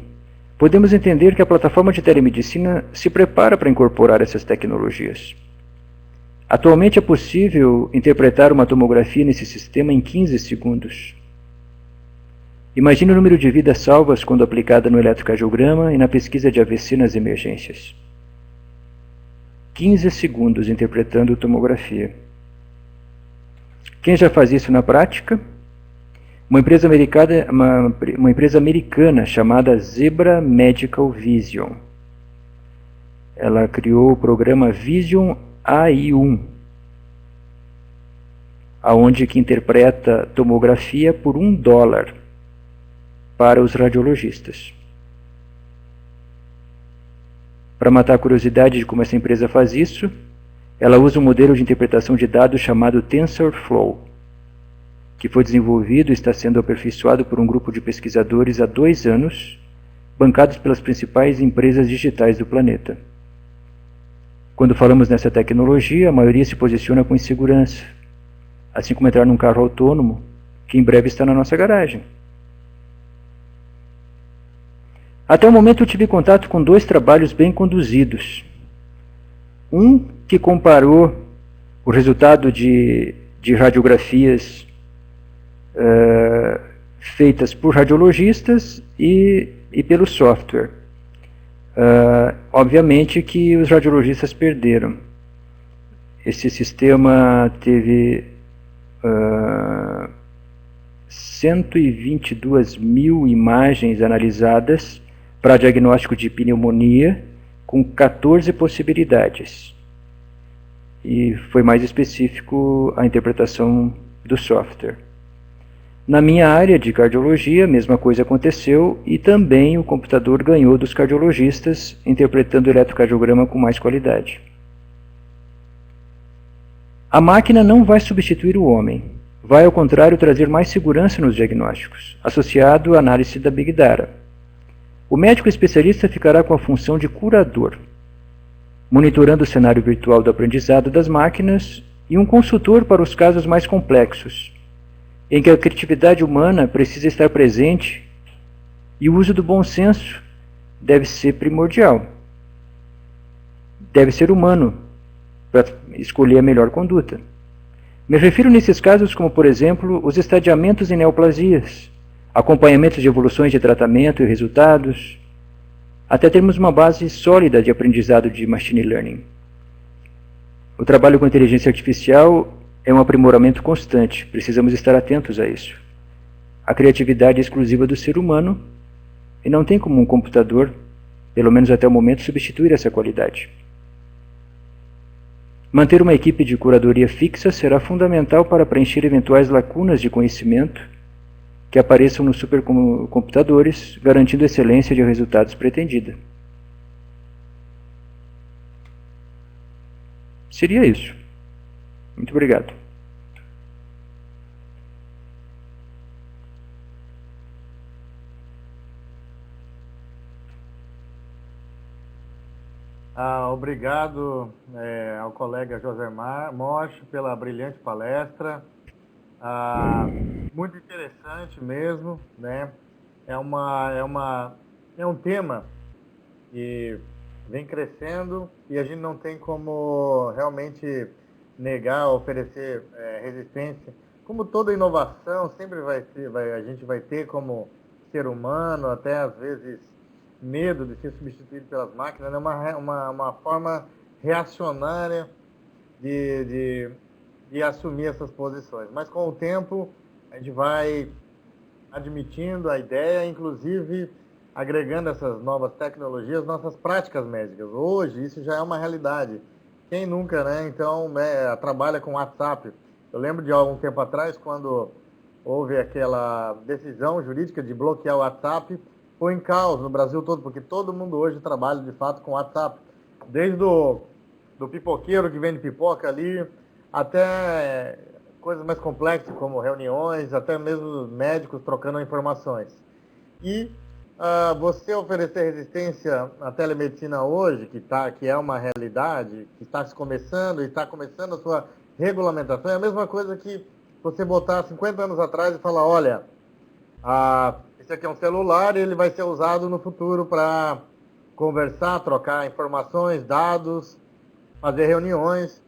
[SPEAKER 1] podemos entender que a plataforma de telemedicina se prepara para incorporar essas tecnologias. Atualmente é possível interpretar uma tomografia nesse sistema em 15 segundos. Imagine o número de vidas salvas quando aplicada no eletrocardiograma e na pesquisa de AVC nas emergências. 15 segundos interpretando tomografia. Quem já faz isso na prática? Uma empresa americana chamada Zebra Medical Vision. Ela criou o programa Vision AI1, aonde que interpreta tomografia por $1 para os radiologistas. Para matar a curiosidade de como essa empresa faz isso, Ela usa um modelo de interpretação de dados chamado TensorFlow, que foi desenvolvido e está sendo aperfeiçoado por um grupo de pesquisadores há 2 anos, bancados pelas principais empresas digitais do planeta. Quando falamos nessa tecnologia, a maioria se posiciona com insegurança, assim como entrar num carro autônomo, que em breve está na nossa garagem. Até o momento eu tive contato com 2 trabalhos bem conduzidos. Um que comparou o resultado de radiografias feitas por radiologistas e pelo software. Obviamente que os radiologistas perderam. Esse sistema teve 122 mil imagens analisadas para diagnóstico de pneumonia, com 14 possibilidades. E foi mais específico a interpretação do software. Na minha área de cardiologia, a mesma coisa aconteceu e também o computador ganhou dos cardiologistas, interpretando o eletrocardiograma com mais qualidade. A máquina não vai substituir o homem, vai ao contrário trazer mais segurança nos diagnósticos, associado à análise da Big Data. O médico especialista ficará com a função de curador, monitorando o cenário virtual do aprendizado das máquinas, e um consultor para os casos mais complexos, em que a criatividade humana precisa estar presente e o uso do bom senso deve ser primordial. Deve ser humano para escolher a melhor conduta. Me refiro nesses casos como, por exemplo, os estadiamentos em neoplasias, acompanhamento de evoluções de tratamento e resultados, até termos uma base sólida de aprendizado de machine learning. O trabalho com inteligência artificial é um aprimoramento constante, precisamos estar atentos a isso. A criatividade é exclusiva do ser humano e não tem como um computador, pelo menos até o momento, substituir essa qualidade. Manter uma equipe de curadoria fixa será fundamental para preencher eventuais lacunas de conhecimento que apareçam nos supercomputadores, garantindo excelência de resultados pretendida. Seria isso. Muito obrigado.
[SPEAKER 2] Obrigado ao colega José Mosch pela brilhante palestra. Muito interessante mesmo, né? É um tema que vem crescendo e a gente não tem como realmente negar, oferecer resistência. Como toda inovação, sempre a gente vai ter como ser humano, até às vezes medo de ser substituído pelas máquinas, é uma forma reacionária de assumir essas posições. Mas com o tempo a gente vai admitindo a ideia, inclusive agregando essas novas tecnologias, nossas práticas médicas. Hoje isso já é uma realidade. Quem nunca, né? Então, trabalha com WhatsApp. Eu lembro de algum tempo atrás, quando houve aquela decisão jurídica de bloquear o WhatsApp, foi em caos no Brasil todo, porque todo mundo hoje trabalha de fato com WhatsApp. Desde do pipoqueiro que vende pipoca ali, até coisas mais complexas como reuniões, até mesmo médicos trocando informações. E você oferecer resistência à telemedicina hoje, que é uma realidade, que está se começando e está começando a sua regulamentação, é a mesma coisa que você botar 50 anos atrás e falar, olha, esse aqui é um celular e ele vai ser usado no futuro para conversar, trocar informações, dados, fazer reuniões.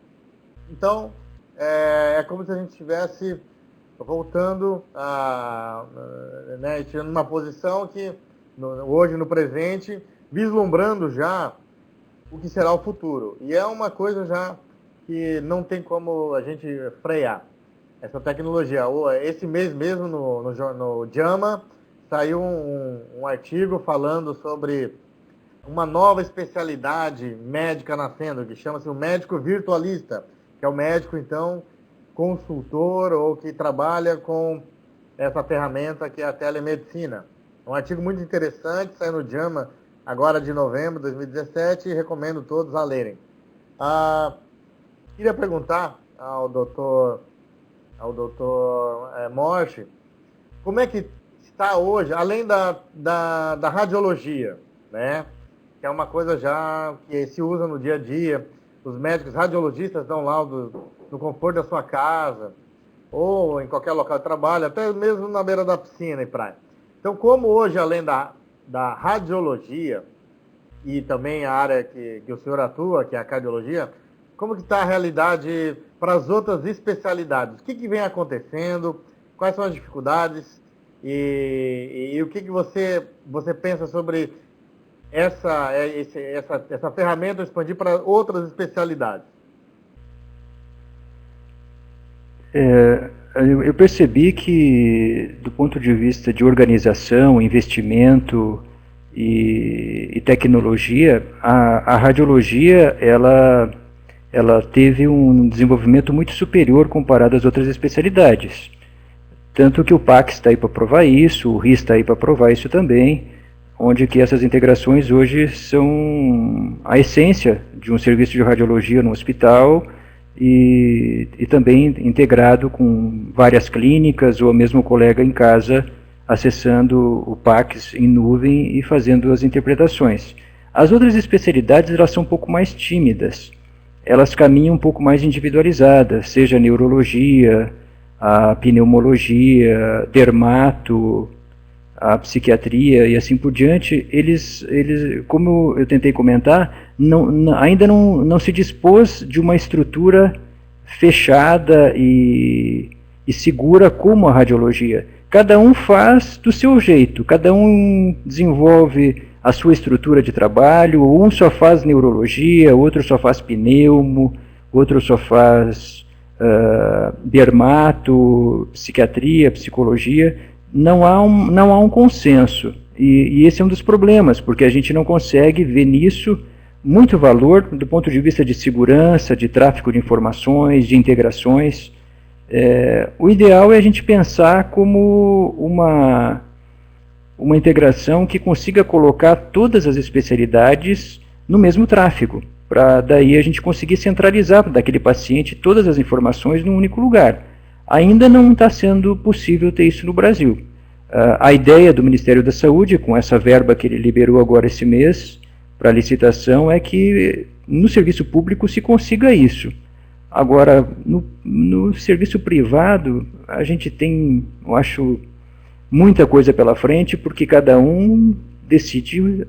[SPEAKER 2] Então, é como se a gente estivesse voltando tirando uma posição que, hoje no presente, vislumbrando já o que será o futuro. E é uma coisa já que não tem como a gente frear essa tecnologia. Esse mês mesmo, no JAMA, saiu um artigo falando sobre uma nova especialidade médica nascendo, que chama-se o médico virtualista, que é o médico, então, consultor ou que trabalha com essa ferramenta que é a telemedicina. É um artigo muito interessante, saiu no JAMA agora de novembro de 2017 e recomendo todos a lerem. Queria perguntar ao doutor Morte, como é que está hoje, além da radiologia, né? Que é uma coisa já que se usa no dia a dia. Os médicos radiologistas dão laudo no conforto da sua casa, ou em qualquer local de trabalho, até mesmo na beira da piscina e praia. Então, como hoje, além da radiologia, e também a área que o senhor atua, que é a cardiologia, como que está a realidade para as outras especialidades? O que vem acontecendo? Quais são as dificuldades? E o que você pensa sobre essa ferramenta expandir para outras especialidades?
[SPEAKER 1] Eu percebi que, do ponto de vista de organização, investimento e tecnologia, a radiologia ela teve um desenvolvimento muito superior comparado às outras especialidades. Tanto que o PAC está aí para provar isso, o RI está aí para provar isso também, onde que essas integrações hoje são a essência de um serviço de radiologia no hospital e também integrado com várias clínicas ou mesmo o colega em casa acessando o PACS em nuvem e fazendo as interpretações. As outras especialidades elas são um pouco mais tímidas, elas caminham um pouco mais individualizadas, seja a neurologia, a pneumologia, dermato, a psiquiatria e assim por diante, eles como eu tentei comentar, ainda não se dispôs de uma estrutura fechada e segura como a radiologia. Cada um faz do seu jeito, cada um desenvolve a sua estrutura de trabalho, um só faz neurologia, outro só faz pneumo, outro só faz dermato, psiquiatria, psicologia. Não há um consenso, e esse é um dos problemas, porque a gente não consegue ver nisso muito valor do ponto de vista de segurança, de tráfego de informações, de integrações. O ideal é a gente pensar como uma integração que consiga colocar todas as especialidades no mesmo tráfego, para daí a gente conseguir centralizar daquele paciente todas as informações num único lugar. Ainda não está sendo possível ter isso no Brasil. A ideia do Ministério da Saúde, com essa verba que ele liberou agora esse mês para licitação, é que no serviço público se consiga isso. Agora, no serviço privado, a gente tem, eu acho, muita coisa pela frente, porque cada um decide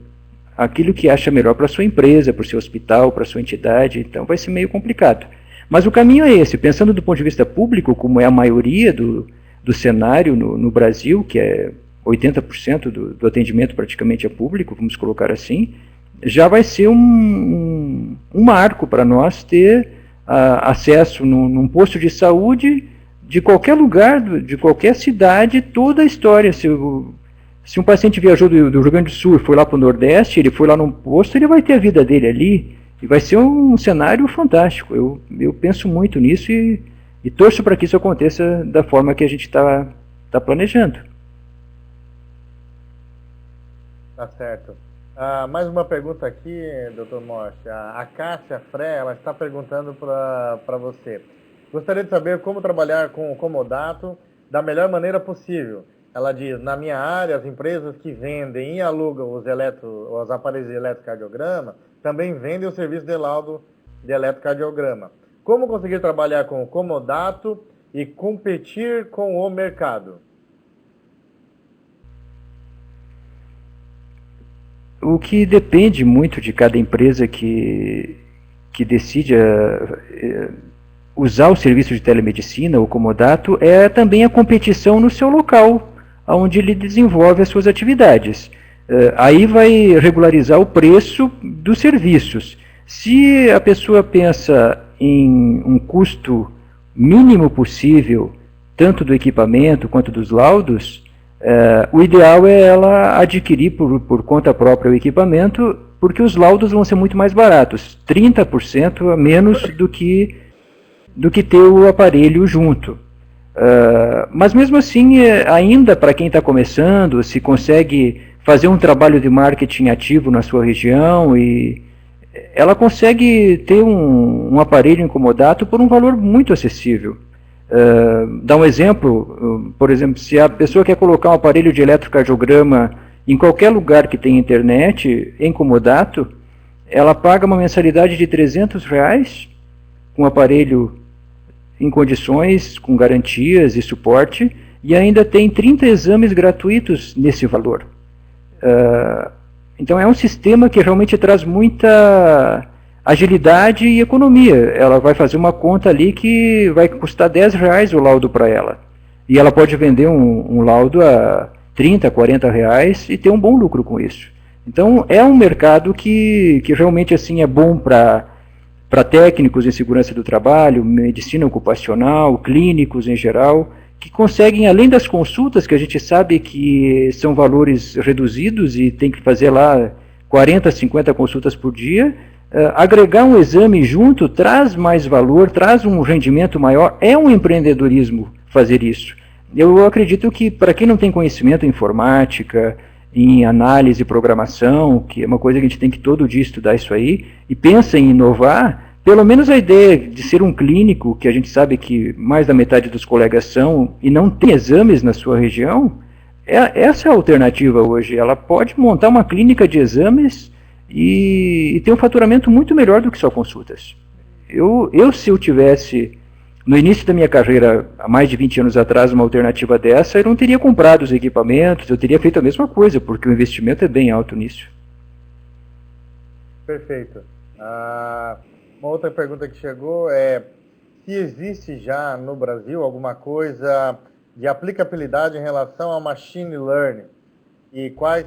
[SPEAKER 1] aquilo que acha melhor para a sua empresa, para o seu hospital, para a sua entidade, então vai ser meio complicado. Mas o caminho é esse, pensando do ponto de vista público, como é a maioria do cenário no Brasil, que é 80% do atendimento praticamente é público, vamos colocar assim, já vai ser um marco para nós ter acesso num posto de saúde de qualquer lugar, de qualquer cidade, toda a história. Se um paciente viajou do Rio Grande do Sul e foi lá para o Nordeste, ele foi lá num posto, ele vai ter a vida dele ali, e vai ser um cenário fantástico. Eu penso muito nisso e torço para que isso aconteça da forma que a gente está planejando.
[SPEAKER 2] Tá certo. Mais uma pergunta aqui, Dr. Morte. A Cássia Fré, ela está perguntando para você. Gostaria de saber como trabalhar com o comodato da melhor maneira possível. Ela diz, na minha área, as empresas que vendem e alugam os aparelhos de eletrocardiograma também vendem o serviço de laudo de eletrocardiograma. Como conseguir trabalhar com o comodato e competir com o mercado?
[SPEAKER 1] O que depende muito de cada empresa que decide usar o serviço de telemedicina, o comodato, é também a competição no seu local, onde ele desenvolve as suas atividades. Aí vai regularizar o preço dos serviços. Se a pessoa pensa em um custo mínimo possível, tanto do equipamento quanto dos laudos, o ideal é ela adquirir por conta própria o equipamento, porque os laudos vão ser muito mais baratos, 30% a menos do que ter o aparelho junto. Mas mesmo assim, ainda para quem está começando, se consegue fazer um trabalho de marketing ativo na sua região e ela consegue ter um aparelho incomodato por um valor muito acessível. Dá um exemplo, por exemplo, se a pessoa quer colocar um aparelho de eletrocardiograma em qualquer lugar que tenha internet, em comodato, ela paga uma mensalidade de R$ 300, com aparelho em condições, com garantias e suporte, e ainda tem 30 exames gratuitos nesse valor. Então é um sistema que realmente traz muita agilidade e economia. Ela vai fazer uma conta ali que vai custar R$ 10 o laudo para ela. E ela pode vender um laudo a R$ 30, R$ 40 e ter um bom lucro com isso. Então é um mercado que realmente assim, é bom para técnicos em segurança do trabalho, medicina ocupacional, clínicos em geral, que conseguem, além das consultas, que a gente sabe que são valores reduzidos e tem que fazer lá 40, 50 consultas por dia, agregar um exame junto traz mais valor, traz um rendimento maior, é um empreendedorismo fazer isso. Eu acredito que para quem não tem conhecimento em informática, em análise e programação, que é uma coisa que a gente tem que todo dia estudar isso aí, e pensa em inovar, pelo menos a ideia de ser um clínico, que a gente sabe que mais da metade dos colegas são, e não tem exames na sua região, essa é a alternativa hoje. Ela pode montar uma clínica de exames e ter um faturamento muito melhor do que só consultas. Se eu tivesse, no início da minha carreira, há mais de 20 anos atrás, uma alternativa dessa, eu não teria comprado os equipamentos, eu teria feito a mesma coisa, porque o investimento é bem alto nisso.
[SPEAKER 2] Perfeito. Uma outra pergunta que chegou é se existe já no Brasil alguma coisa de aplicabilidade em relação ao machine learning e quais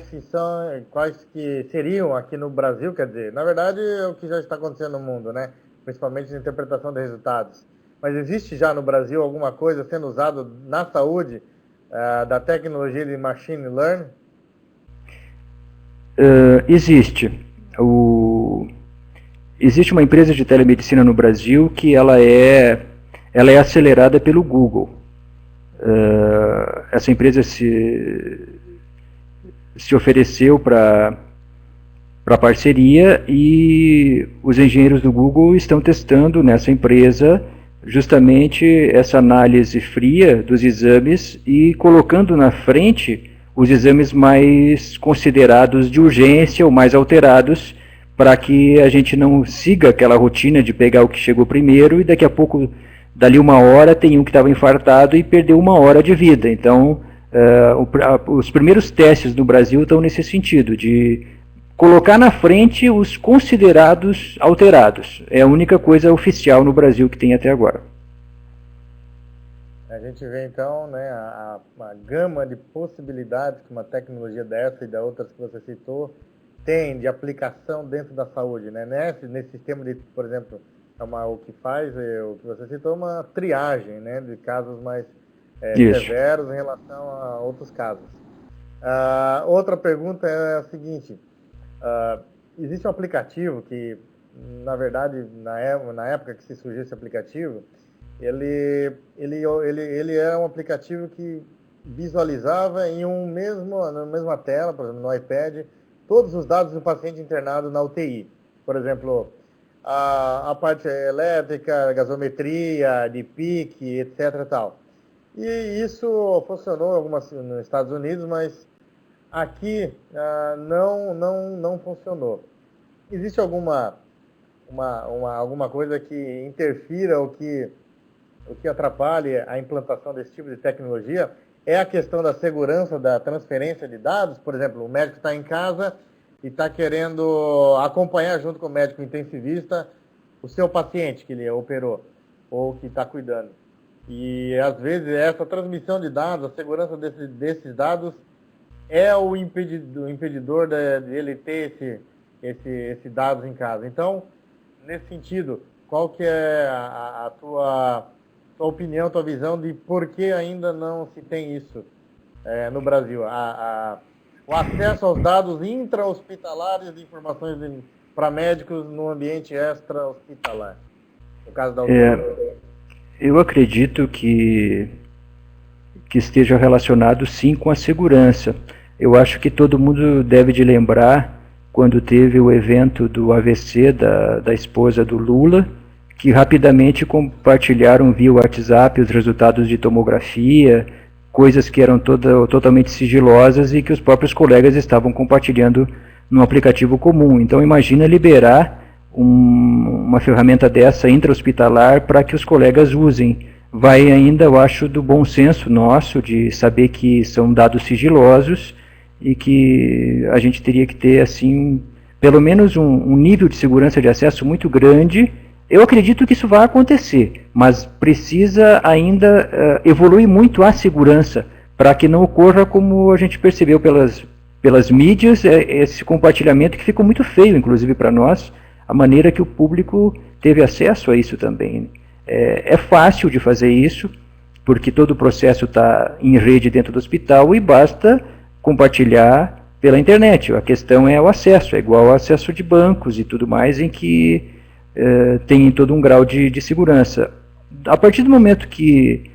[SPEAKER 2] que seriam aqui no Brasil, quer dizer, na verdade é o que já está acontecendo no mundo, né? Principalmente na interpretação de resultados. Mas existe já no Brasil alguma coisa sendo usada na saúde da tecnologia de machine learning?
[SPEAKER 1] Existe. Existe uma empresa de telemedicina no Brasil que ela é acelerada pelo Google. Essa empresa se ofereceu para parceria e os engenheiros do Google estão testando nessa empresa justamente essa análise fria dos exames e colocando na frente os exames mais considerados de urgência ou mais alterados, para que a gente não siga aquela rotina de pegar o que chegou primeiro e daqui a pouco, dali uma hora, tem um que estava infartado e perdeu 1 hora de vida. Então, os primeiros testes no Brasil estão nesse sentido, de colocar na frente os considerados alterados. É a única coisa oficial no Brasil que tem até agora.
[SPEAKER 2] A gente vê então, né, a gama de possibilidades que uma tecnologia dessa e da outras que você citou tem de aplicação dentro da saúde, né? Nesse sistema de, por exemplo, o que faz, o que você citou, uma triagem, né, de casos mais severos em relação a outros casos. Outra pergunta é a seguinte: existe um aplicativo que, na verdade, na época que se surgiu esse aplicativo, ele é um aplicativo que visualizava na mesma tela, por exemplo, no iPad, todos os dados do paciente internado na UTI. Por exemplo, a parte elétrica, gasometria, de pique, etc. Tal. E isso funcionou nos Estados Unidos, mas aqui não funcionou. Existe alguma coisa que interfira ou que atrapalhe a implantação desse tipo de tecnologia? É a questão da segurança da transferência de dados. Por exemplo, o médico está em casa e está querendo acompanhar junto com o médico intensivista o seu paciente que ele operou ou que está cuidando. E às vezes essa transmissão de dados, a segurança desses dados é o impedidor de ele ter esse dados em casa. Então, nesse sentido, qual que é a tua opinião, tua visão de por que ainda não se tem isso no Brasil? O acesso aos dados intra-hospitalares de informações para médicos no ambiente extra-hospitalar. No caso da
[SPEAKER 1] eu acredito que esteja relacionado sim com a segurança. Eu acho que todo mundo deve de lembrar quando teve o evento do AVC da esposa do Lula, que rapidamente compartilharam via WhatsApp os resultados de tomografia, coisas que eram totalmente sigilosas e que os próprios colegas estavam compartilhando num aplicativo comum. Então imagina liberar uma ferramenta dessa intra-hospitalar para que os colegas usem. Vai ainda, eu acho, do bom senso nosso, de saber que são dados sigilosos e que a gente teria que ter, assim, pelo menos um nível de segurança de acesso muito grande. Eu acredito que isso vai acontecer, mas precisa ainda evoluir muito a segurança, para que não ocorra como a gente percebeu pelas mídias, esse compartilhamento que ficou muito feio, inclusive para nós, a maneira que o público teve acesso a isso também. É fácil de fazer isso, porque todo o processo está em rede dentro do hospital e basta compartilhar pela internet. A questão é o acesso, é igual ao acesso de bancos e tudo mais, em que tem todo um grau de segurança. A partir do momento que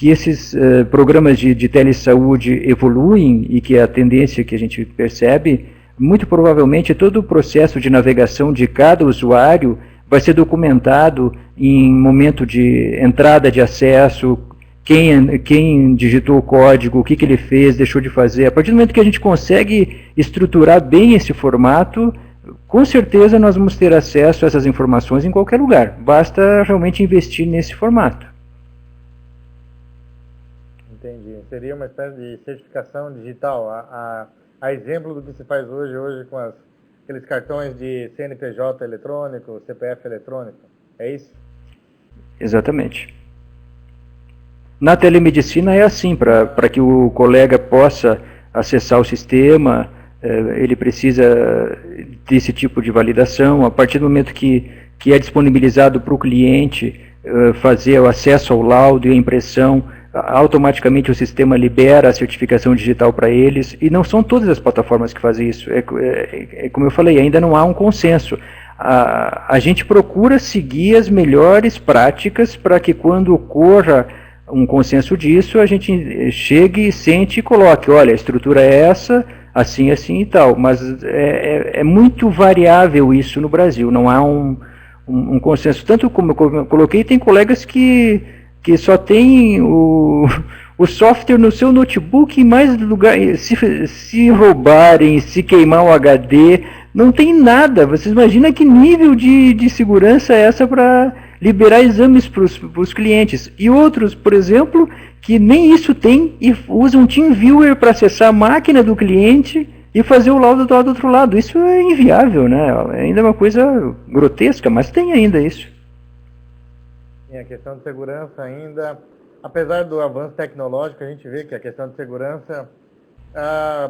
[SPEAKER 1] esses programas de telesaúde evoluem e que a tendência que a gente percebe, muito provavelmente todo o processo de navegação de cada usuário vai ser documentado em momento de entrada de acesso, quem digitou o código, o que ele fez, deixou de fazer. A partir do momento que a gente consegue estruturar bem esse formato, com certeza nós vamos ter acesso a essas informações em qualquer lugar. Basta realmente investir nesse formato.
[SPEAKER 2] Entendi. Seria uma espécie de certificação digital, a exemplo do que se faz hoje com aqueles cartões de CNPJ eletrônico, CPF eletrônico. É isso?
[SPEAKER 1] Exatamente. Na telemedicina é assim, para que o colega possa acessar o sistema, ele precisa desse tipo de validação. A partir do momento que é disponibilizado para o cliente fazer o acesso ao laudo e a impressão, automaticamente o sistema libera a certificação digital para eles, e não são todas as plataformas que fazem isso. Como eu falei, ainda não há um consenso. A gente procura seguir as melhores práticas para que quando ocorra um consenso disso, a gente chegue, sente e coloque, olha, a estrutura é essa, assim, assim e tal. Mas é muito variável isso no Brasil, não há um consenso. Tanto como eu coloquei, tem colegas que só tem o software no seu notebook, em mais lugar, se roubarem, se queimar o HD, não tem nada. Vocês imaginam que nível de segurança é essa para liberar exames para os clientes? E outros, por exemplo, que nem isso tem e usam TeamViewer para acessar a máquina do cliente e fazer o laudo do outro lado. Isso é inviável, né? Ainda é uma coisa grotesca, mas tem ainda isso.
[SPEAKER 2] A questão de segurança ainda, apesar do avanço tecnológico, a gente vê que a questão de segurança,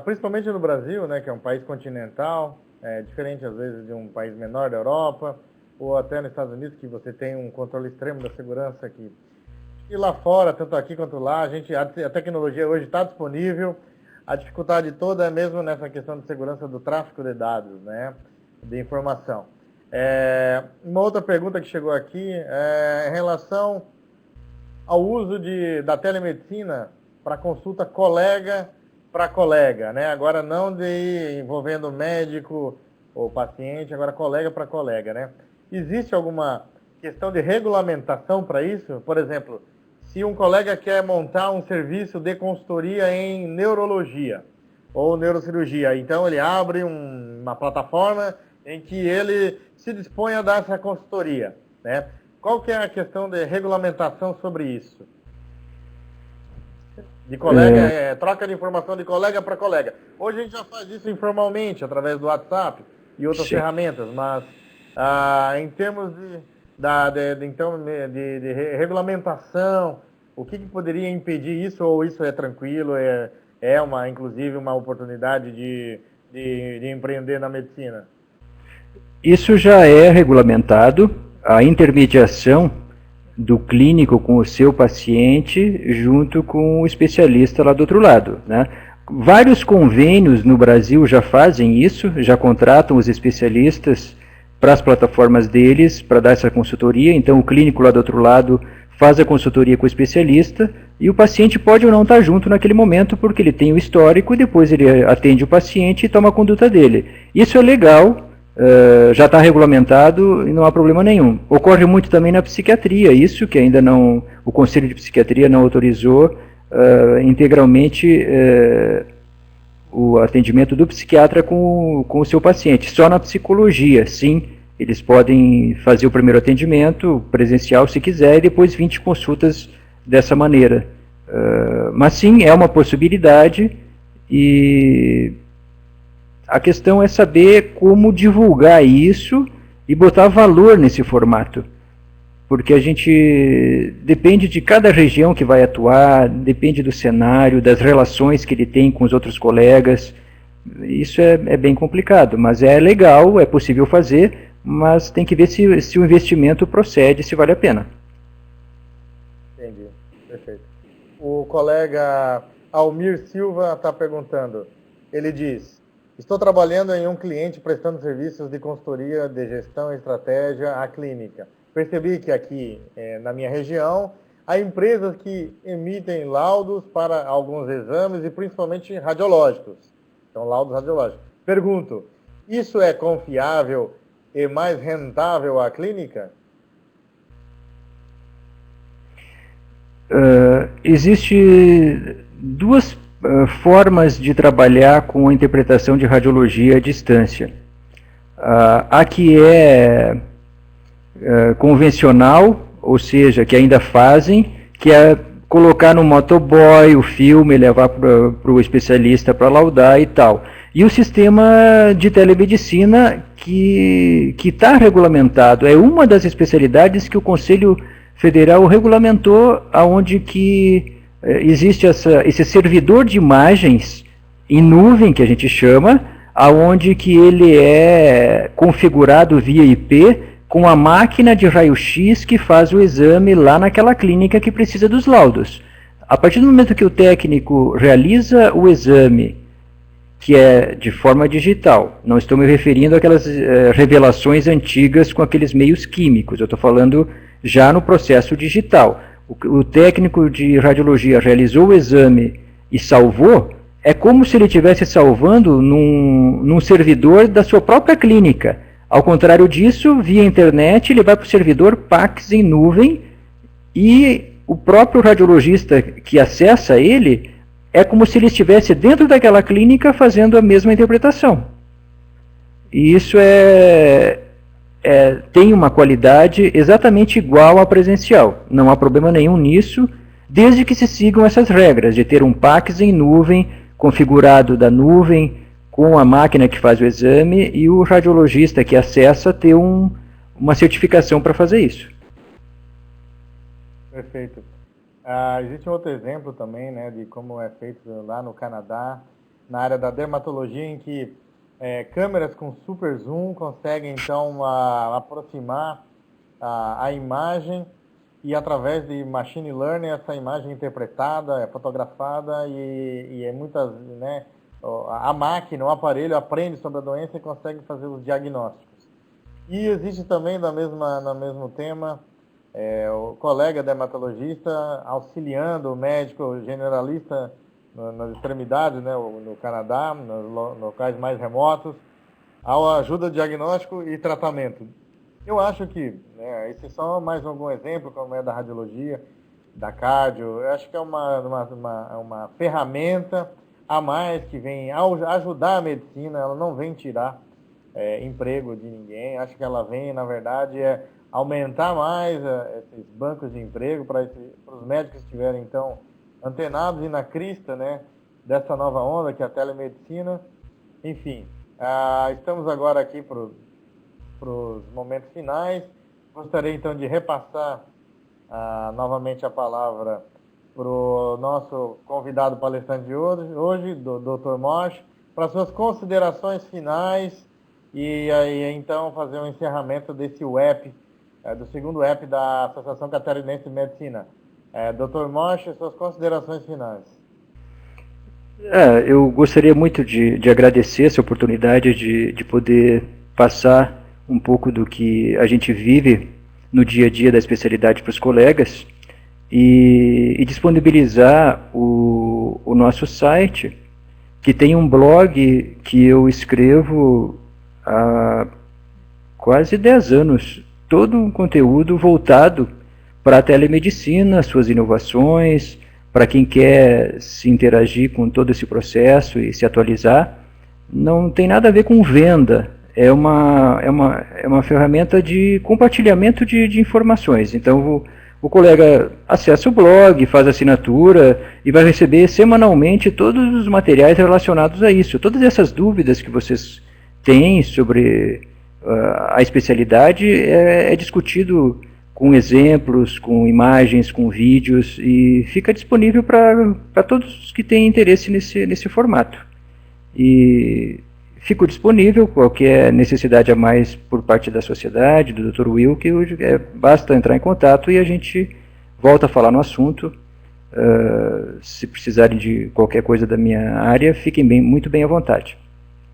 [SPEAKER 2] principalmente no Brasil, né, que é um país continental, diferente às vezes de um país menor da Europa, ou até nos Estados Unidos, que você tem um controle extremo da segurança, e lá fora, tanto aqui quanto lá, a tecnologia hoje está disponível. A dificuldade toda é mesmo nessa questão de segurança do tráfego de dados, né, de informação. Uma outra pergunta que chegou aqui é em relação ao uso da telemedicina para consulta colega para colega, né? Agora não envolvendo médico ou paciente, agora colega para colega, né? Existe alguma questão de regulamentação para isso? Por exemplo, se um colega quer montar um serviço de consultoria em neurologia ou neurocirurgia, então ele abre uma plataforma em que ele se dispõe a dar essa consultoria, né? Qual que é a questão de regulamentação sobre isso? De colega, troca de informação de colega para colega. Hoje a gente já faz isso informalmente, através do WhatsApp e outras ferramentas, mas em termos de regulamentação, o que poderia impedir isso, ou isso é tranquilo, inclusive uma oportunidade de empreender na medicina?
[SPEAKER 1] Isso já é regulamentado, a intermediação do clínico com o seu paciente junto com o especialista lá do outro lado, né? Vários convênios no Brasil já fazem isso, já contratam os especialistas para as plataformas deles, para dar essa consultoria. Então o clínico lá do outro lado faz a consultoria com o especialista e o paciente pode ou não estar junto naquele momento porque ele tem o histórico e depois ele atende o paciente e toma a conduta dele. Isso é legal, já está regulamentado e não há problema nenhum. Ocorre muito também na psiquiatria, isso que ainda não, o Conselho de Psiquiatria não autorizou integralmente o atendimento do psiquiatra com o seu paciente. Só na psicologia, sim, eles podem fazer o primeiro atendimento presencial se quiser e depois 20 consultas dessa maneira. Mas sim, é uma possibilidade e a questão é saber como divulgar isso e botar valor nesse formato. Porque a gente depende de cada região que vai atuar, depende do cenário, das relações que ele tem com os outros colegas. Isso é bem complicado, mas é legal, é possível fazer, mas tem que ver se o investimento procede, se vale a pena.
[SPEAKER 2] Entendi, perfeito. O colega Almir Silva está perguntando, ele diz, estou trabalhando em um cliente prestando serviços de consultoria de gestão e estratégia à clínica. Percebi que aqui na minha região há empresas que emitem laudos para alguns exames e principalmente radiológicos. Então, laudos radiológicos. Pergunto, isso é confiável e mais rentável à clínica?
[SPEAKER 1] Existe duas formas de trabalhar com a interpretação de radiologia à distância. A que é convencional, ou seja, que ainda fazem, que é colocar no motoboy o filme, levar para o especialista para laudar e tal. E o sistema de telemedicina que está regulamentado, é uma das especialidades que o Conselho Federal regulamentou, aonde que existe esse servidor de imagens em nuvem, que a gente chama, aonde que ele é configurado via IP, com a máquina de raio-x que faz o exame lá naquela clínica que precisa dos laudos. A partir do momento que o técnico realiza o exame, que é de forma digital, não estou me referindo àquelas revelações antigas com aqueles meios químicos, eu estou falando já no processo digital. O técnico de radiologia realizou o exame e salvou, é como se ele estivesse salvando num servidor da sua própria clínica. Ao contrário disso, via internet, ele vai para o servidor PACS em nuvem e o próprio radiologista que acessa ele é como se ele estivesse dentro daquela clínica fazendo a mesma interpretação. E isso tem uma qualidade exatamente igual à presencial. Não há problema nenhum nisso, desde que se sigam essas regras de ter um PACS em nuvem, configurado da nuvem, com a máquina que faz o exame e o radiologista que acessa ter uma certificação para fazer isso.
[SPEAKER 2] Perfeito. Existe um outro exemplo também, né, de como é feito lá no Canadá, na área da dermatologia, em que câmeras com super zoom conseguem então aproximar a imagem e através de machine learning essa imagem é interpretada, é fotografada e é muitas, né, a máquina, o aparelho aprende sobre a doença e consegue fazer os diagnósticos. E existe também no mesmo tema o colega dermatologista auxiliando o médico generalista nas extremidades, né, no Canadá, nos locais mais remotos, a ajuda diagnóstico e tratamento. Eu acho que, esse é só mais algum exemplo, como é da radiologia, da cardio, eu acho que é uma ferramenta a mais que vem ajudar a medicina, ela não vem tirar emprego de ninguém, acho que ela vem, na verdade, aumentar mais esses bancos de emprego para os médicos que estiverem, então, antenados e na crista, né, dessa nova onda que é a telemedicina. Enfim, estamos agora aqui para os momentos finais. Gostaria, então, de repassar novamente a palavra para o nosso convidado palestrante de hoje, do Dr. Mosch, para suas considerações finais e aí então fazer um encerramento desse app, do segundo app da Associação Catarinense de Medicina. Dr. Mosch, suas considerações finais.
[SPEAKER 1] Eu gostaria muito de agradecer essa oportunidade de poder passar um pouco do que a gente vive no dia a dia da especialidade para os colegas. e disponibilizar o nosso site, que tem um blog que eu escrevo há quase 10 anos, todo um conteúdo voltado para a telemedicina, suas inovações, para quem quer se interagir com todo esse processo e se atualizar. Não tem nada a ver com venda, é uma ferramenta de compartilhamento de informações. Então, o colega acessa o blog, faz assinatura e vai receber semanalmente todos os materiais relacionados a isso. Todas essas dúvidas que vocês têm sobre a especialidade é discutido com exemplos, com imagens, com vídeos, e fica disponível para todos que têm interesse nesse formato. E fico disponível, qualquer necessidade a mais por parte da sociedade, do Dr. Will, que basta entrar em contato e a gente volta a falar no assunto. Se precisarem de qualquer coisa da minha área, fiquem muito bem à vontade.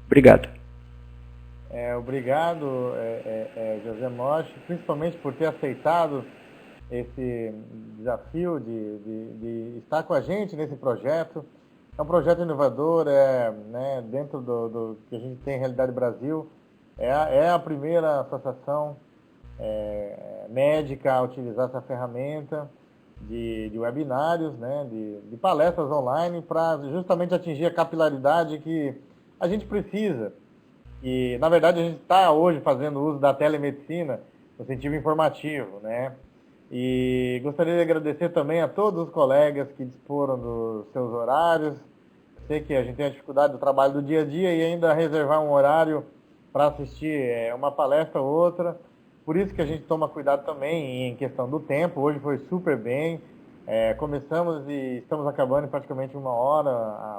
[SPEAKER 1] Obrigado.
[SPEAKER 2] Obrigado, José Mosch, principalmente por ter aceitado esse desafio de estar com a gente nesse projeto. É um projeto inovador, né, dentro do que a gente tem em Realidade Brasil. É a primeira associação médica a utilizar essa ferramenta de webinários, né, de palestras online, para justamente atingir a capilaridade que a gente precisa. E, na verdade, a gente está hoje fazendo uso da telemedicina no sentido informativo, né? E gostaria de agradecer também a todos os colegas que disporam dos seus horários. Sei que a gente tem a dificuldade do trabalho do dia a dia e ainda reservar um horário para assistir uma palestra ou outra. Por isso que a gente toma cuidado também em questão do tempo. Hoje foi super bem. Começamos e estamos acabando em praticamente 1 hora,